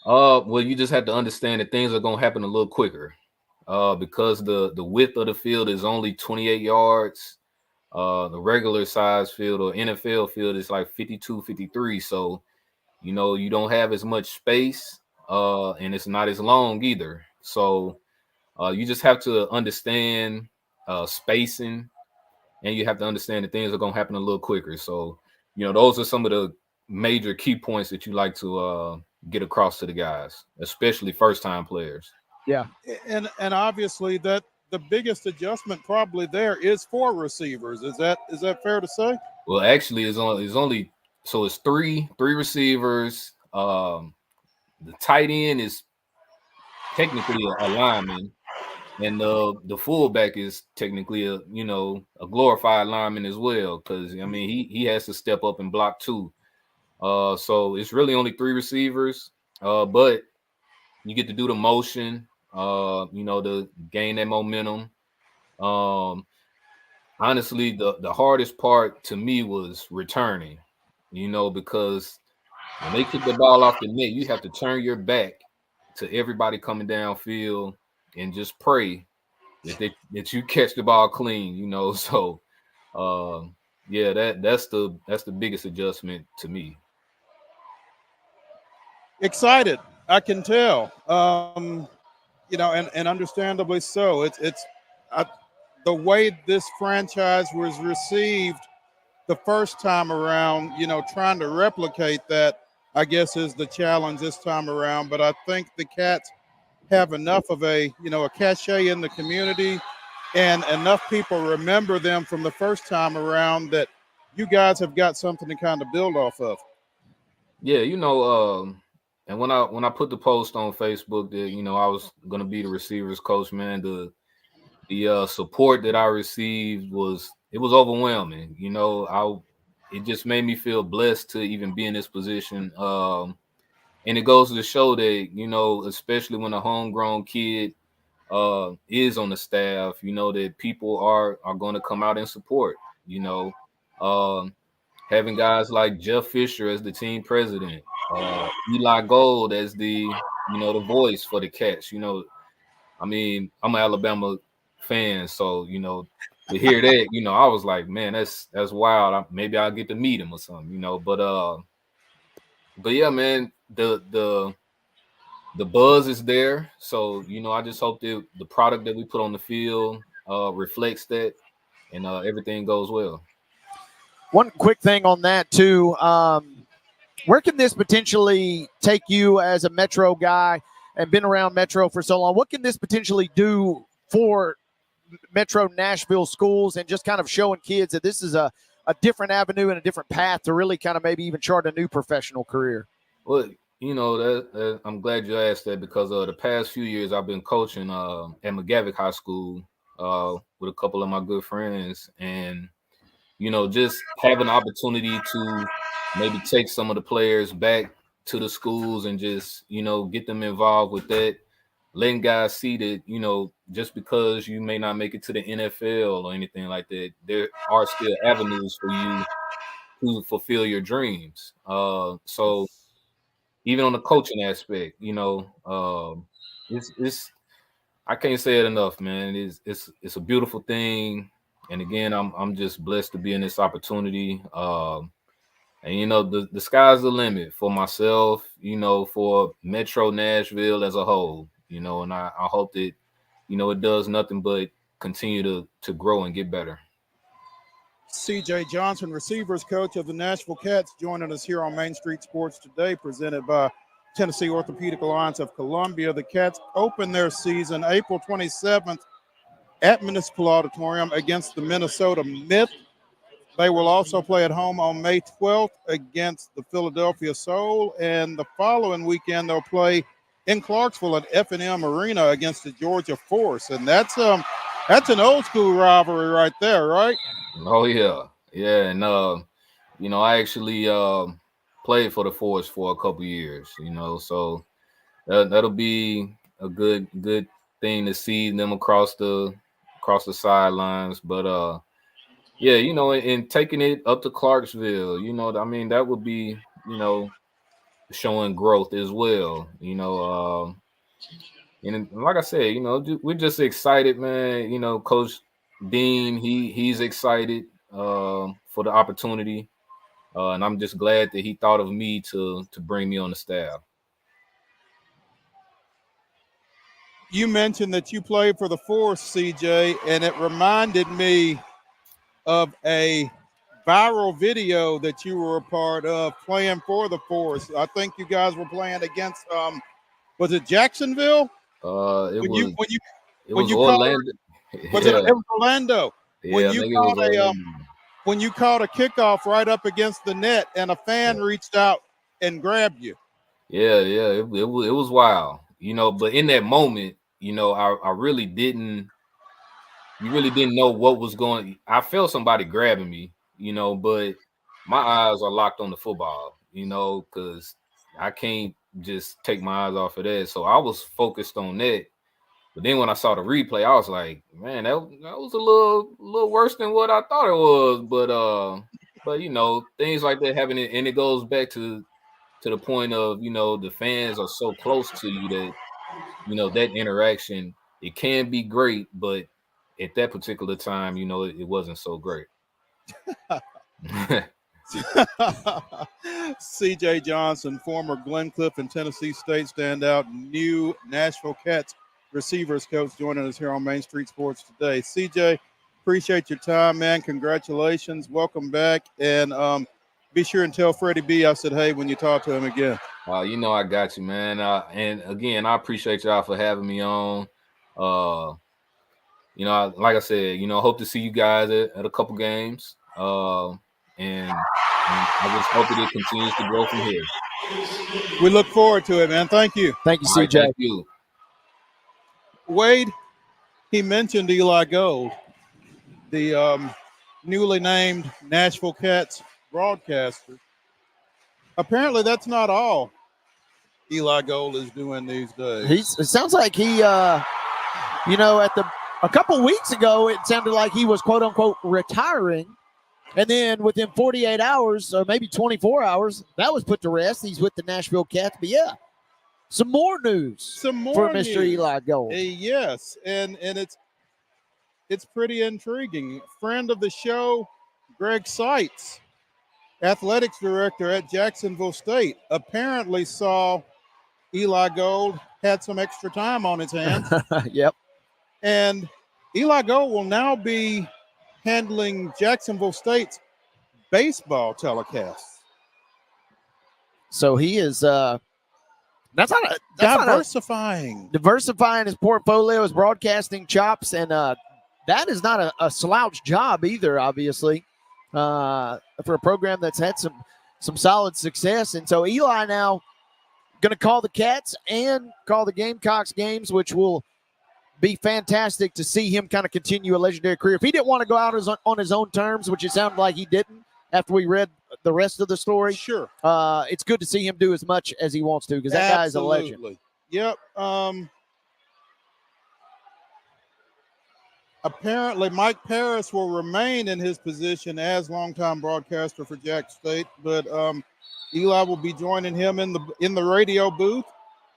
Well, you just have to understand that things are going to happen a little quicker because the width of the field is only 28 yards. The regular size field or NFL field is like 52, 53. So, you don't have as much space and it's not as long either. So you just have to understand spacing, and you have to understand that things are going to happen a little quicker. So, those are some of the major key points that you like to get across to the guys, especially first-time players. Yeah. And obviously that the biggest adjustment probably there is for receivers. Is that fair to say? Well, actually, it's three receivers. The tight end is technically a lineman, and the fullback is technically a glorified lineman as well, because I mean he has to step up and block too. So it's really only three receivers, but you get to do the motion, to gain that momentum. Honestly, the hardest part to me was returning, because when they kick the ball off the net, you have to turn your back to everybody coming downfield and just pray that you catch the ball clean, So, yeah, that's the biggest adjustment to me. Excited, I can tell. And understandably so. It's the way this franchise was received the first time around. Trying to replicate that, I guess, is the challenge this time around. But I think the Cats have enough of a cachet in the community, and enough people remember them from the first time around that you guys have got something to kind of build off of. Yeah, and when I put the post on Facebook that I was going to be the receivers coach, man, the support that I received was overwhelming. It just made me feel blessed to even be in this position. And it goes to show that, especially when a homegrown kid is on the staff, that people are going to come out and support. Having guys like Jeff Fisher as the team president, Eli Gold as the the voice for the Cats. I mean, I'm an Alabama fan, so to hear that, I was like, man, that's wild. Maybe I'll get to meet him or something, But yeah, man, the buzz is there. So, I just hope that the product that we put on the field reflects that, and everything goes well. One quick thing on that too. Where can this potentially take you as a Metro guy and been around Metro for so long? What can this potentially do for Metro Nashville schools and just kind of showing kids that this is a different avenue and a different path to really kind of maybe even chart a new professional career? Well, that I'm glad you asked that, because the past few years I've been coaching at McGavick High School with a couple of my good friends, and just have an opportunity to maybe take some of the players back to the schools and just get them involved with that, letting guys see that just because you may not make it to the NFL or anything like that, there are still avenues for you to fulfill your dreams. So even on the coaching aspect, it's I can't say it enough, man. It's a beautiful thing, and again, I'm just blessed to be in this opportunity. And the sky's the limit for myself, for Metro Nashville as a whole, and I hope that it does nothing but continue to grow and get better. CJ Johnson, receivers coach of the Nashville Cats, joining us here on Main Street Sports today, presented by Tennessee Orthopedic Alliance of Columbia. The Cats open their season April 27th at Municipal Auditorium against the Minnesota Myth. They will also play at home on May 12th against the Philadelphia Soul, and the following weekend they'll play in Clarksville at F&M Arena against the Georgia Force, and that's an old school rivalry right there, right? Oh yeah, and I actually played for the Force for a couple years, so that'll be a good thing to see them across the sidelines, but yeah, and taking it up to Clarksville, that would be, showing growth as well, and like I said, we're just excited, man. Coach Dean, he's excited for the opportunity, and I'm just glad that he thought of me to bring me on the staff. You mentioned that you played for the Force, CJ, and it reminded me of a viral video that you were a part of playing for the Force. I think you guys were playing against was it Jacksonville? It was Orlando. It was Orlando. Yeah, When you caught a kickoff right up against the net and a fan reached out and grabbed you. Yeah, it was wild. But in that moment, I really didn't. You really didn't know what was going. I felt somebody grabbing me, but my eyes are locked on the football, because I can't just take my eyes off of that. So I was focused on that. But then when I saw the replay, I was like, man, that was a little worse than what I thought it was. But things like that happen, and it goes back to the point of the fans are so close to you that that interaction, it can be great, but at that particular time, it wasn't so great. CJ Johnson, former Glencliff and Tennessee State standout, new Nashville Cats receivers coach, joining us here on Main Street Sports today. CJ, appreciate your time, man. Congratulations. Welcome back. And be sure and tell Freddie B I said, hey, when you talk to him again. I got you, man. And again, I appreciate y'all for having me on. Like I said, hope to see you guys at a couple games. And I just hope that it continues to grow from here. We look forward to it, man. Thank you. Thank you, CJ. Right, thank you. Wade, he mentioned Eli Gold, the newly named Nashville Cats broadcaster. Apparently, that's not all Eli Gold is doing these days. It sounds like he, a couple weeks ago, it sounded like he was quote unquote retiring. And then within 48 hours, or maybe 24 hours, that was put to rest. He's with the Nashville Cats. But yeah, some more news for Mr. Eli Gold. Yes, and it's pretty intriguing. Friend of the show, Greg Seitz, athletics director at Jacksonville State, apparently saw Eli Gold had some extra time on his hands. Yep. And Eli Gold will now be handling Jacksonville State's baseball telecasts. So he is diversifying his portfolio, his broadcasting chops, and that is not a slouch job either, obviously, for a program that's had some solid success. And so Eli now going to call the Cats and call the Gamecocks games, which will be fantastic to see him kind of continue a legendary career. If he didn't want to go out on his own terms, which it sounded like he didn't after we read the rest of the story, sure, it's good to see him do as much as he wants to, because that guy's a legend. Yep. Apparently, Mike Paris will remain in his position as longtime broadcaster for Jack State, but Eli will be joining him in the radio booth.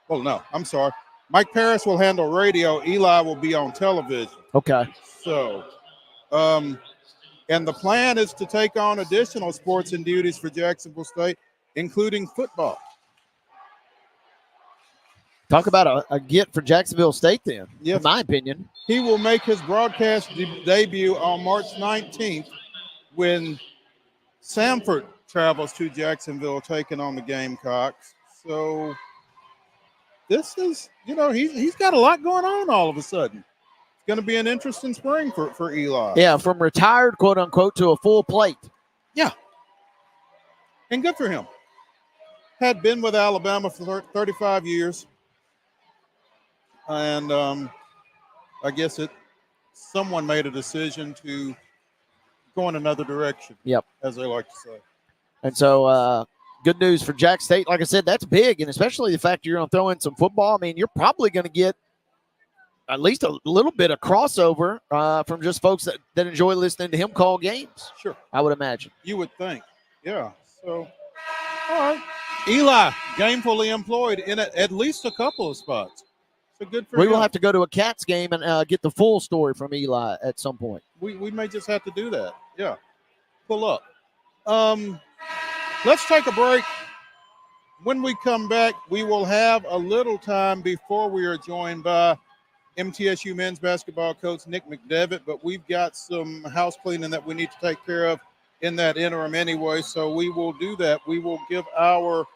Well, no, I'm sorry. Mike Paris will handle radio. Eli will be on television. Okay. So, and the plan is to take on additional sports and duties for Jacksonville State, including football. Talk about a get for Jacksonville State then, yes, in my opinion. He will make his broadcast debut on March 19th when Samford travels to Jacksonville taking on the Gamecocks. So this is, he's got a lot going on all of a sudden. It's going to be an interesting spring for Eli. Yeah, from retired, quote unquote, to a full plate. Yeah. And good for him. Had been with Alabama for 35 years. And I guess someone made a decision to go in another direction. Yep. As they like to say. And so good news for Jack State. Like I said, that's big, and especially the fact you're going to throw in some football. I mean, you're probably going to get at least a little bit of crossover from just folks that enjoy listening to him call games. Sure. I would imagine. You would think. Yeah. So, all right. Eli, gainfully employed in at least a couple of spots. So good for We him. will have to go to a Cats game and get the full story from Eli at some point. We may just have to do that. Yeah. Pull up. Let's take a break. When we come back, we will have a little time before we are joined by MTSU men's basketball coach Nick McDevitt, but we've got some house cleaning that we need to take care of in that interim anyway, so we will do that. We will give our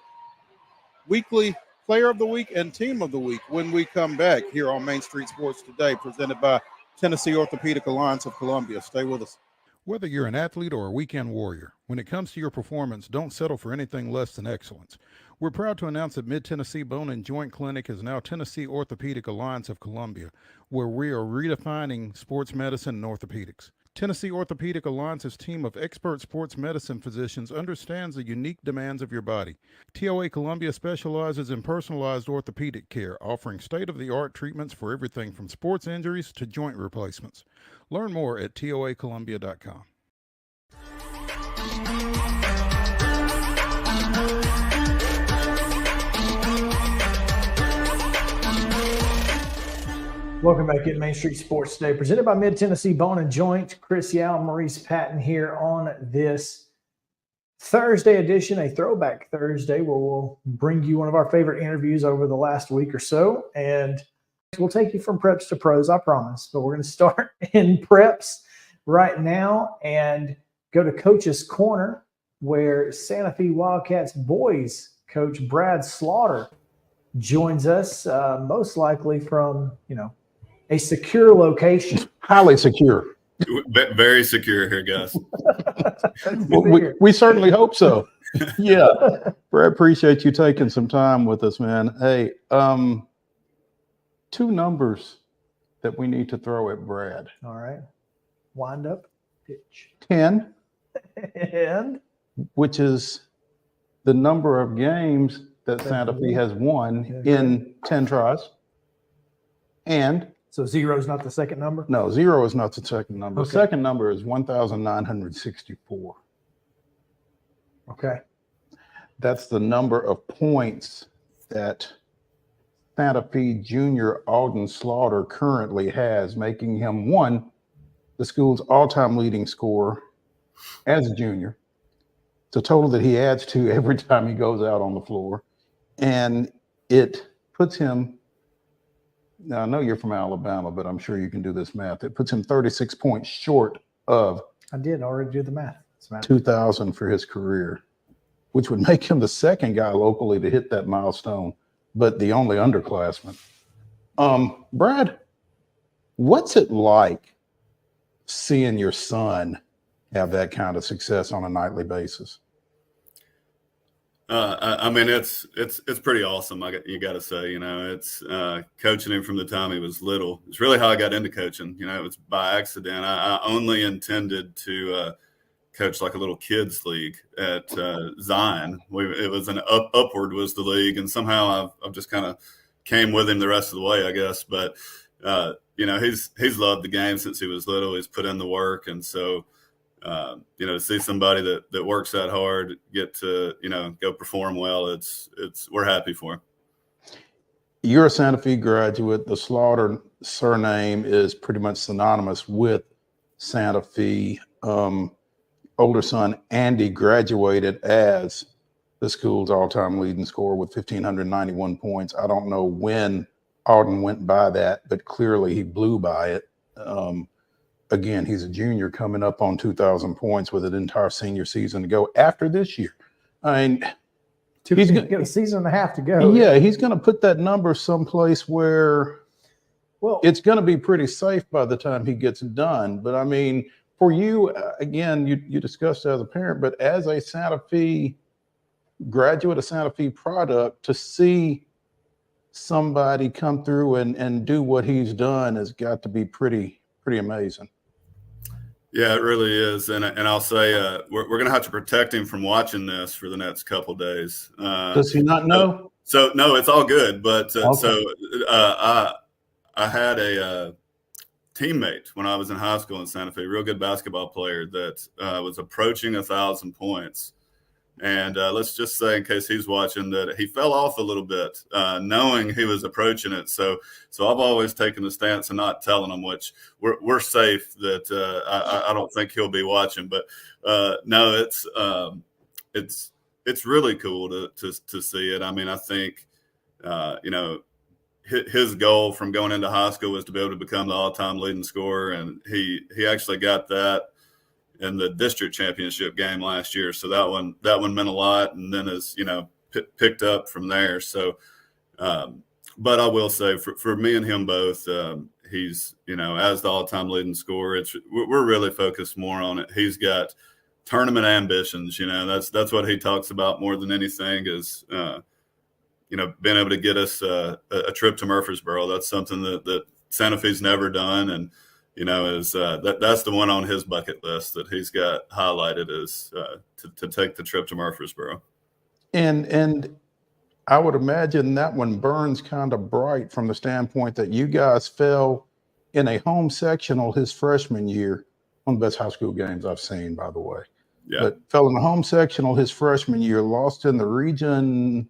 weekly player of the week and team of the week when we come back here on Main Street Sports Today, presented by Tennessee Orthopedic Alliance of Columbia. Stay with us. Whether you're an athlete or a weekend warrior, when it comes to your performance, don't settle for anything less than excellence. We're proud to announce that Mid-Tennessee Bone and Joint Clinic is now Tennessee Orthopedic Alliance of Columbia, where we are redefining sports medicine and orthopedics. Tennessee Orthopedic Alliance's team of expert sports medicine physicians understands the unique demands of your body. TOA Columbia specializes in personalized orthopedic care, offering state-of-the-art treatments for everything from sports injuries to joint replacements. Learn more at toacolumbia.com. Welcome back to Main Street Sports Today, presented by Mid-Tennessee Bone and Joint. Chris Yao, Maurice Patton here on this Thursday edition, a throwback Thursday, where we'll bring you one of our favorite interviews over the last week or so. And we'll take you from preps to pros, I promise. But we're going to start in preps right now and go to Coach's Corner, where Santa Fe Wildcats boys coach Brad Slaughter joins us, most likely from, a secure location. Highly secure. Very secure here, guys. we certainly hope so. Yeah. Brad, appreciate you taking some time with us, man. Hey, two numbers that we need to throw at Brad. All right. Wind up, pitch. 10. And? Which is the number of games that Santa Fe has won in 10 tries. And so 0 is not the second number? No, 0 is not the second number. Okay. The second number is 1,964. Okay. That's the number of points that Santa Fe junior Alden Slaughter currently has, making him the school's all-time leading scorer as a junior. It's a total that he adds to every time he goes out on the floor. And it puts him, now I know you're from Alabama, but I'm sure you can do this math. It puts him 36 points short of I did already do the math. 2,000 for his career, which would make him the second guy locally to hit that milestone, but the only underclassman. Brad, what's it like seeing your son have that kind of success on a nightly basis? I mean, it's pretty awesome. You got to say, it's coaching him from the time he was little. It's really how I got into coaching. It was by accident. I only intended to coach like a little kids league at Zion. It was an upward was the league, and somehow I've just kind of came with him the rest of the way, I guess. But he's loved the game since he was little. He's put in the work, and so. To see somebody that works that hard get to, go perform well, we're happy for him. You're a Santa Fe graduate. The Slaughter surname is pretty much synonymous with Santa Fe. Older son, Andy, graduated as the school's all-time leading scorer with 1,591 points. I don't know when Alden went by that, but clearly he blew by it. Again, he's a junior coming up on 2,000 points with an entire senior season to go after this year. I mean, he's going to get a season and a half to go. Yeah, he's going to put that number someplace where it's going to be pretty safe by the time he gets done. But I mean, for you, again, you discussed as a parent, but as a Santa Fe graduate, a Santa Fe product, to see somebody come through and do what he's done has got to be pretty amazing. Yeah, it really is, and I'll say we're going to have to protect him from watching this for the next couple of days. Does he not know? So no, it's all good. But okay. I had a teammate when I was in high school in Santa Fe, real good basketball player that was approaching 1,000 points. And let's just say, in case he's watching, that he fell off a little bit, knowing he was approaching it. So I've always taken the stance of not telling him, which we're safe. That I don't think he'll be watching. But no, it's really cool to see it. I mean, I think his goal from going into high school was to be able to become the all-time leading scorer, and he actually got that in the district championship game last year. So that one meant a lot, and then is, picked up from there. So, but I will say for me and him both, he's, as the all-time leading scorer, we're really focused more on it. He's got tournament ambitions, that's what he talks about more than anything is, being able to get us a trip to Murfreesboro. That's something that Santa Fe's never done. And, is that's the one on his bucket list that he's got highlighted is to take the trip to Murfreesboro. And I would imagine that one burns kind of bright from the standpoint that you guys fell in a home sectional his freshman year, one of the best high school games I've seen, by the way. Yeah. But fell in the home sectional his freshman year, lost in the region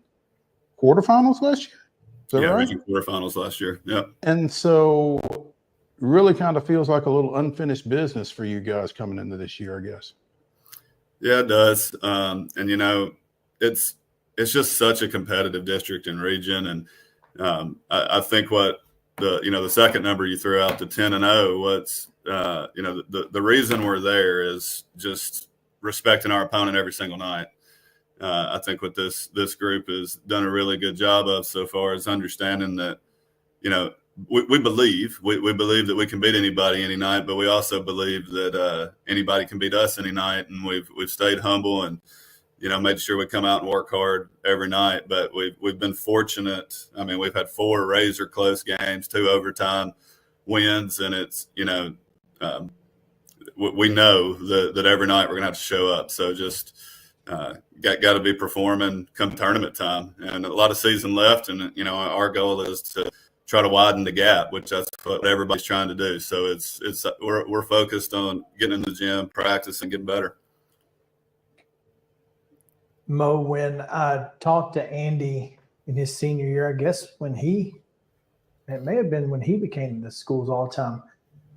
quarterfinals last year. Is that right? Region quarterfinals last year. Yeah. And so really kind of feels like a little unfinished business for you guys coming into this year, I guess. Yeah, it does. And it's just such a competitive district and region. And I think what the second number you threw out, the 10-0, what's the reason we're there is just respecting our opponent every single night. I think what this group has done a really good job of so far is understanding that, we believe that we can beat anybody any night, but we also believe that anybody can beat us any night. And we've stayed humble and, made sure we come out and work hard every night. But we've been fortunate. I mean, we've had 4 razor close games, 2 overtime wins, and it's, we know that every night we're gonna have to show up. So just got to be performing come tournament time, and a lot of season left. And our goal is to try to widen the gap, which that's what everybody's trying to do. So we're focused on getting in the gym, practicing, getting better. Mo, when I talked to Andy in his senior year, I guess it may have been when he became the school's all-time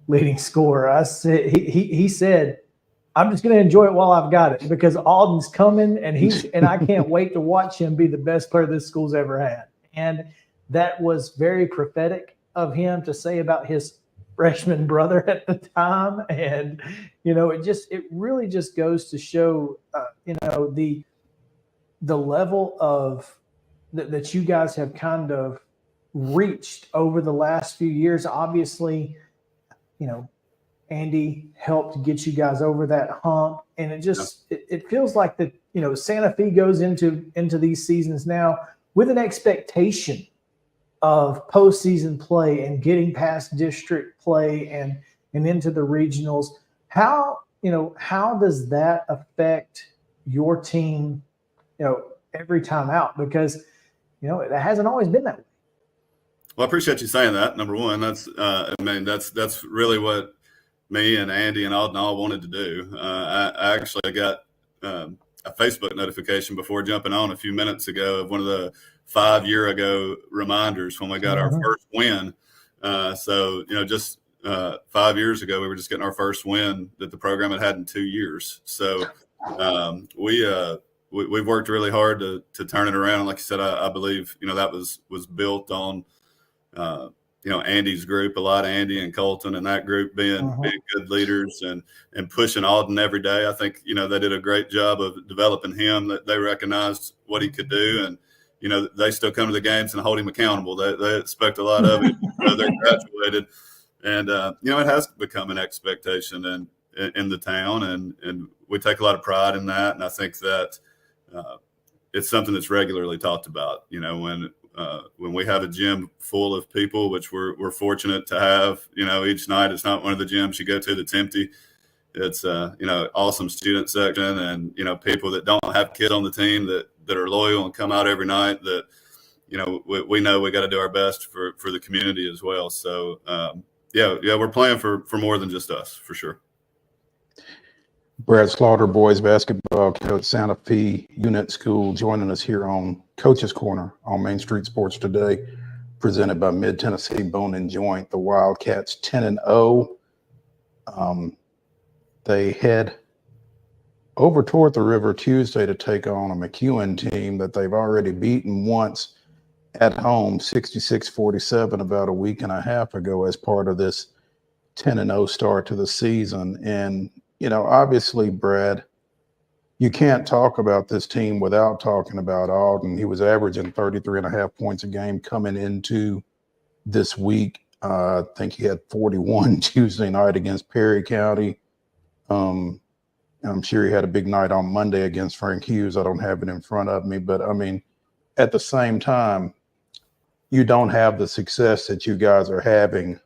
leading scorer. I said he said, I'm just going to enjoy it while I've got it because Alden's coming and I can't wait to watch him be the best player this school's ever had. And that was very prophetic of him to say about his freshman brother at the time. And, it really just goes to show, the level of that you guys have kind of reached over the last few years. Obviously, Andy helped get you guys over that hump, and it feels like that. Santa Fe goes into these seasons now with an expectation of postseason play and getting past district play and into the regionals. How does that affect your team? Every time out, because it hasn't always been that way. Well, I appreciate you saying that. Number one, that's really what me and Andy and Alden all wanted to do. I actually got a Facebook notification before jumping on a few minutes ago of one of the 5 year ago reminders when we got our first win. Just 5 years ago, we were just getting our first win that the program had in 2 years. So we've worked really hard to turn it around. Like you said, I believe that was built on Andy's group, a lot of Andy and Colton and that group being good leaders and pushing Alden every day. I think, they did a great job of developing him, that they recognized what he could do. And, they still come to the games and hold him accountable. They expect a lot of him. They're graduated. And, it has become an expectation in the town. And we take a lot of pride in that. And I think that it's something that's regularly talked about, when we have a gym full of people, which we're fortunate to have, each night. It's not one of the gyms you go to that's empty. It's awesome student section and people that don't have kids on the team that are loyal and come out every night. That we know we got to do our best for the community as well. So we're playing for more than just us, for sure. Brad Slaughter, boys basketball coach, Santa Fe Unit School, joining us here on Coach's Corner on Main Street Sports today, presented by Mid Tennessee Bone and Joint. The Wildcats 10-0. They head over toward the river Tuesday to take on a McEwen team that they've already beaten once at home, 66-47, about a week and a half ago as part of this 10-0 start to the season. And obviously, Brad, you can't talk about this team without talking about Alden. He was averaging 33.5 points a game coming into this week. I think he had 41 Tuesday night against Perry County. I'm sure he had a big night on Monday against Frank Hughes. I don't have it in front of me, but at the same time, you don't have the success that you guys are having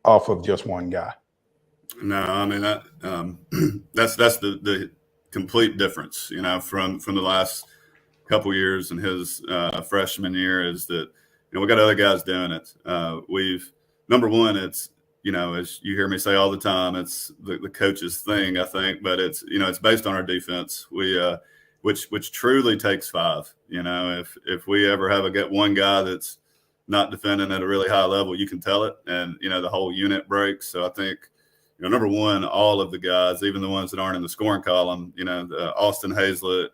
off of just one guy. No, that's the complete difference, from the last couple years in his freshman year, is that we got other guys doing it. Number one, it's as you hear me say all the time, it's the coach's thing, I think, but it's it's based on our defense. Which truly takes five. If we ever get one guy that's not defending at a really high level, you can tell it, and the whole unit breaks. So I think. Number one, all of the guys, even the ones that aren't in the scoring column, Austin Hazlett,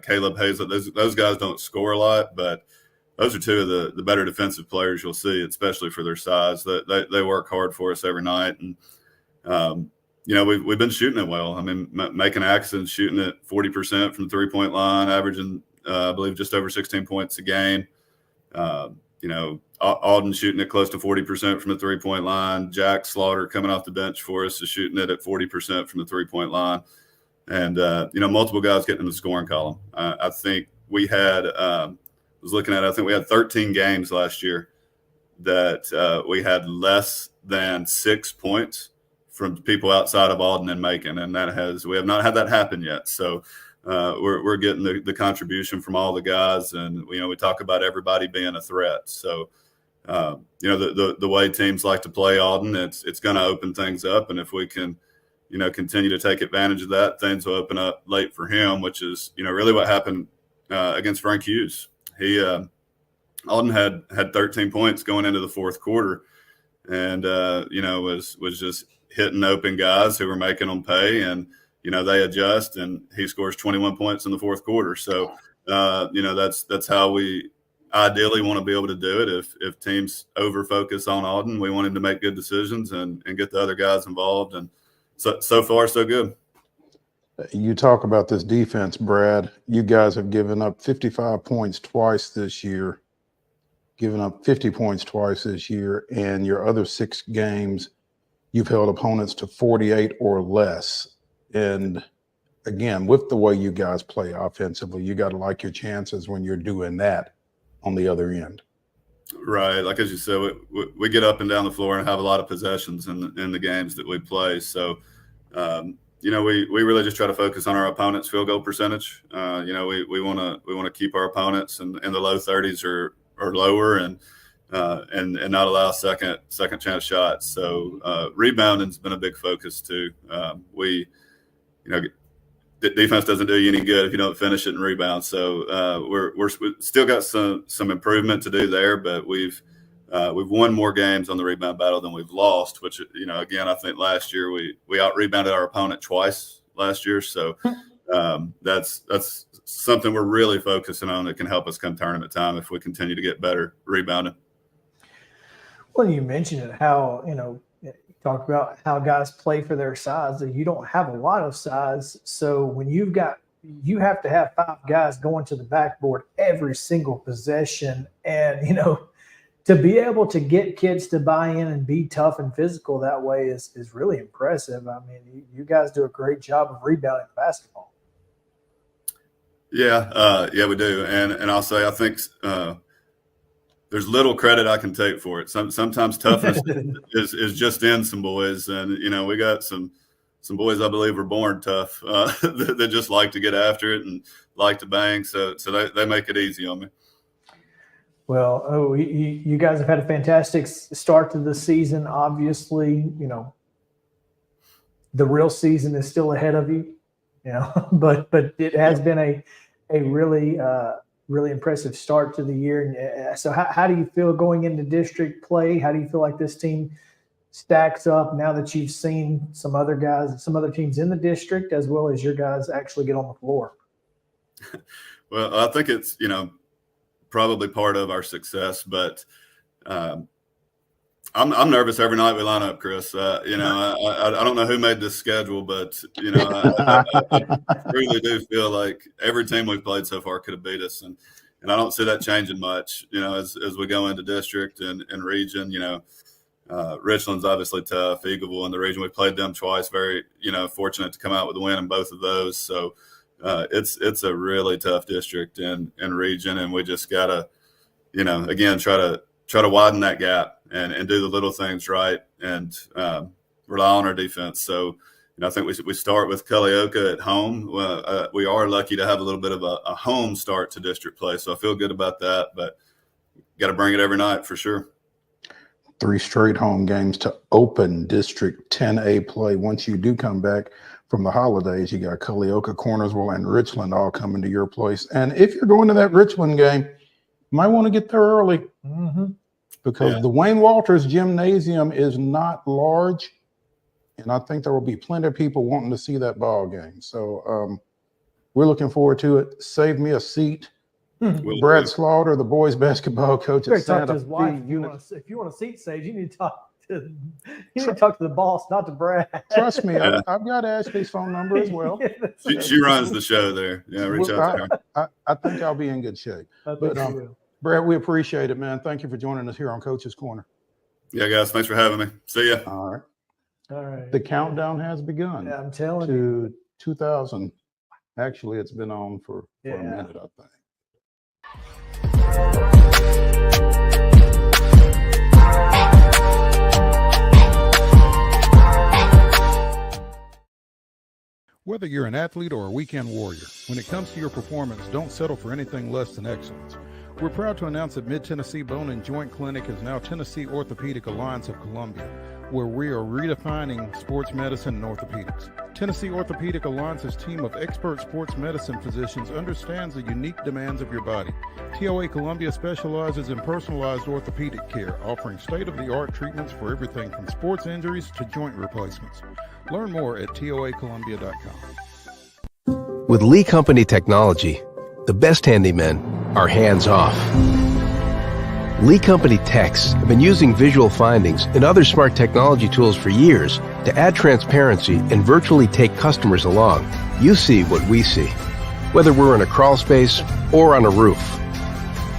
Caleb Hazlett, those guys don't score a lot, but those are two of the better defensive players you'll see, especially for their size. They work hard for us every night. And, we've been shooting it well. Making accidents, shooting at 40% from the 3-point line, averaging, I believe, just over 16 points a game. Alden shooting it close to 40% from the 3-point line. Jack Slaughter coming off the bench for us is shooting it at 40% from the 3-point line. And, multiple guys getting in the scoring column. I think we had, I think we had 13 games last year that we had less than 6 points from people outside of Alden and Macon. And we have not had that happen yet. So we're getting the contribution from all the guys. And, we talk about everybody being a threat. So, the way teams like to play Alden, it's going to open things up. And if we can, continue to take advantage of that, things will open up late for him, which is, really what happened against Frank Hughes. Alden had 13 points going into the fourth quarter and, was just hitting open guys who were making them pay. And, they adjust, and he scores 21 points in the fourth quarter. So, that's how we ideally want to be able to do it. If teams over focus on Auden, we want him to make good decisions and get the other guys involved. And so far, so good. You talk about this defense, Brad. You guys have given up 55 points twice this year, given up 50 points twice this year, and your other 6 games, you've held opponents to 48 or less. And again, with the way you guys play offensively, you got to like your chances when you're doing that on the other end. Right. Like, as you said, we get up and down the floor and have a lot of possessions in the games that we play. So, we really just try to focus on our opponent's field goal percentage. We want to keep our opponents in the low 30s or lower, and not allow second chance shots. So rebounding's been a big focus too. Defense doesn't do you any good if you don't finish it and rebound. So we're still got some improvement to do there, but we've won more games on the rebound battle than we've lost, which, again, I think last year we out rebounded our opponent twice last year. So that's something we're really focusing on that can help us come tournament time if we continue to get better rebounding. Well, you mentioned it, how, you talk about how guys play for their size. You don't have a lot of size. So when you have to have 5 guys going to the backboard every single possession, and, to be able to get kids to buy in and be tough and physical that way is really impressive. I mean, you guys do a great job of rebounding basketball. Yeah, we do. And I'll say, I think there's little credit I can take for it. Sometimes toughness is just in some boys. And, we got some boys I believe were born tough that just like to get after it and like to bang. So they make it easy on me. Well, you guys have had a fantastic start to the season. Obviously, the real season is still ahead of you, but it has been a really really impressive start to the year. So how do you feel going into district play? How do you feel like this team stacks up now that you've seen some other teams in the district, as well as your guys actually get on the floor? Well, I think it's, probably part of our success, but I'm nervous every night we line up, Chris. I don't know who made this schedule, but I really do feel like every team we've played so far could have beat us, and I don't see that changing much. As we go into district and region. Richland's obviously tough. Eagleville in the region, we played them twice. Very fortunate to come out with a win in both of those. So. It's a really tough district and region, and we just gotta, again, try to widen that gap and do the little things right and rely on our defense. So, I think we start with Culleoka at home. We are lucky to have a little bit of a home start to district play, so I feel good about that. But got to bring it every night for sure. 3 straight home games to open District 10A play. Once you do come back from the holidays, you got Culleoka, Cornersville, and Richland all coming to your place. And if you're going to that Richland game, you might want to get there early because the Wayne Walters Gymnasium is not large, and I think there will be plenty of people wanting to see that ball game. So we're looking forward to it. Save me a seat. Brad Slaughter, the boys basketball coach at Santa Fe. His wife. If you want a seat saved, you need to talk to the boss, not to Brad. Trust me, I've got Ashley's phone number as well. She runs the show there. Yeah, reach out to her. I think I'll be in good shape. But Brad, we appreciate it, man. Thank you for joining us here on Coach's Corner. Yeah, guys, thanks for having me. See ya. All right. The countdown has begun. Yeah, I'm telling you. 2000. Actually, it's been on for a minute, I think. Whether you're an athlete or a weekend warrior, when it comes to your performance, don't settle for anything less than excellence. We're proud to announce that Mid-Tennessee Bone and Joint Clinic is now Tennessee Orthopedic Alliance of Columbia, where we are redefining sports medicine and orthopedics. Tennessee Orthopedic Alliance's team of expert sports medicine physicians understands the unique demands of your body. TOA Columbia specializes in personalized orthopedic care, offering state-of-the-art treatments for everything from sports injuries to joint replacements. Learn more at toacolumbia.com. With Lee Company technology, the best handymen are hands-off. Lee Company techs have been using visual findings and other smart technology tools for years to add transparency and virtually take customers along. You see what we see, whether we're in a crawl space or on a roof.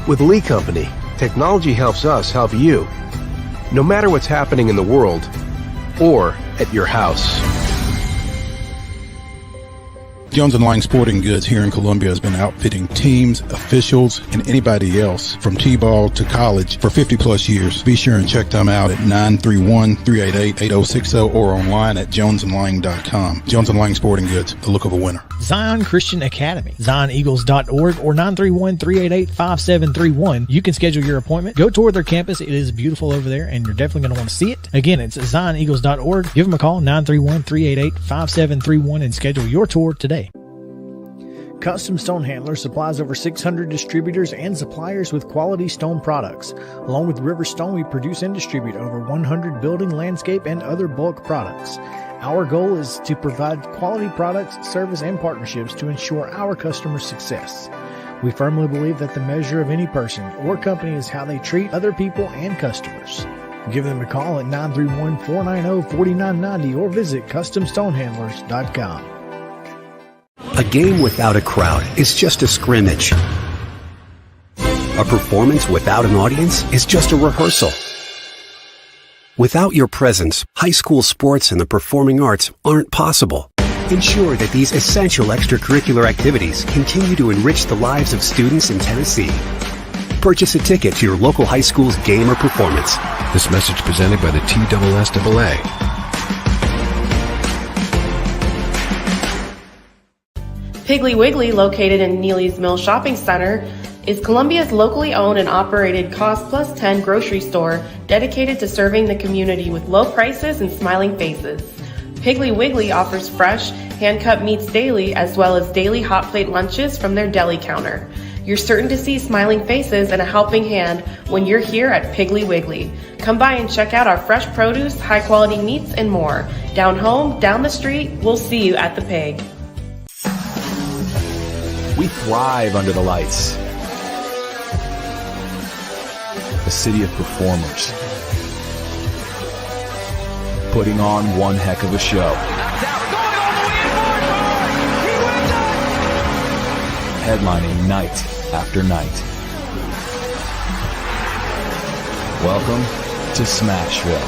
With Lee Company, technology helps us help you, no matter what's happening in the world or at your house. Jones & Lang Sporting Goods here in Columbia has been outfitting teams, officials, and anybody else from T-ball to college for 50 plus years. Be sure and check them out at 931-388-8060 or online at jonesandlang.com. Jones & Lang Sporting Goods, the look of a winner. Zion Christian Academy, zioneagles.org or 931-388-5731. You can schedule your appointment. Go tour their campus. It is beautiful over there, and you're definitely going to want to see it. Again, it's zioneagles.org. Give them a call, 931-388-5731, and schedule your tour today. Custom Stone Handler supplies over 600 distributors and suppliers with quality stone products. Along with River Stone, we produce and distribute over 100 building, landscape, and other bulk products. Our goal is to provide quality products, service, and partnerships to ensure our customers' success. We firmly believe that the measure of any person or company is how they treat other people and customers. Give them a call at 931-490-4990 or visit CustomStonehandlers.com. A game without a crowd is just a scrimmage. A performance without an audience is just a rehearsal. Without your presence, high school sports and the performing arts aren't possible. Ensure that these essential extracurricular activities continue to enrich the lives of students in Tennessee. Purchase a ticket to your local high school's game or performance. This message presented by the TSSAA. Piggly Wiggly, located in Neely's Mill Shopping Center, is Columbia's locally owned and operated Cost Plus 10 grocery store dedicated to serving the community with low prices and smiling faces. Piggly Wiggly offers fresh, hand-cut meats daily as well as daily hot plate lunches from their deli counter. You're certain to see smiling faces and a helping hand when you're here at Piggly Wiggly. Come by and check out our fresh produce, high-quality meats, and more. Down home, down the street, we'll see you at the Pig. We thrive under the lights. A city of performers, putting on one heck of a show. Headlining night after night. Welcome to Smashville.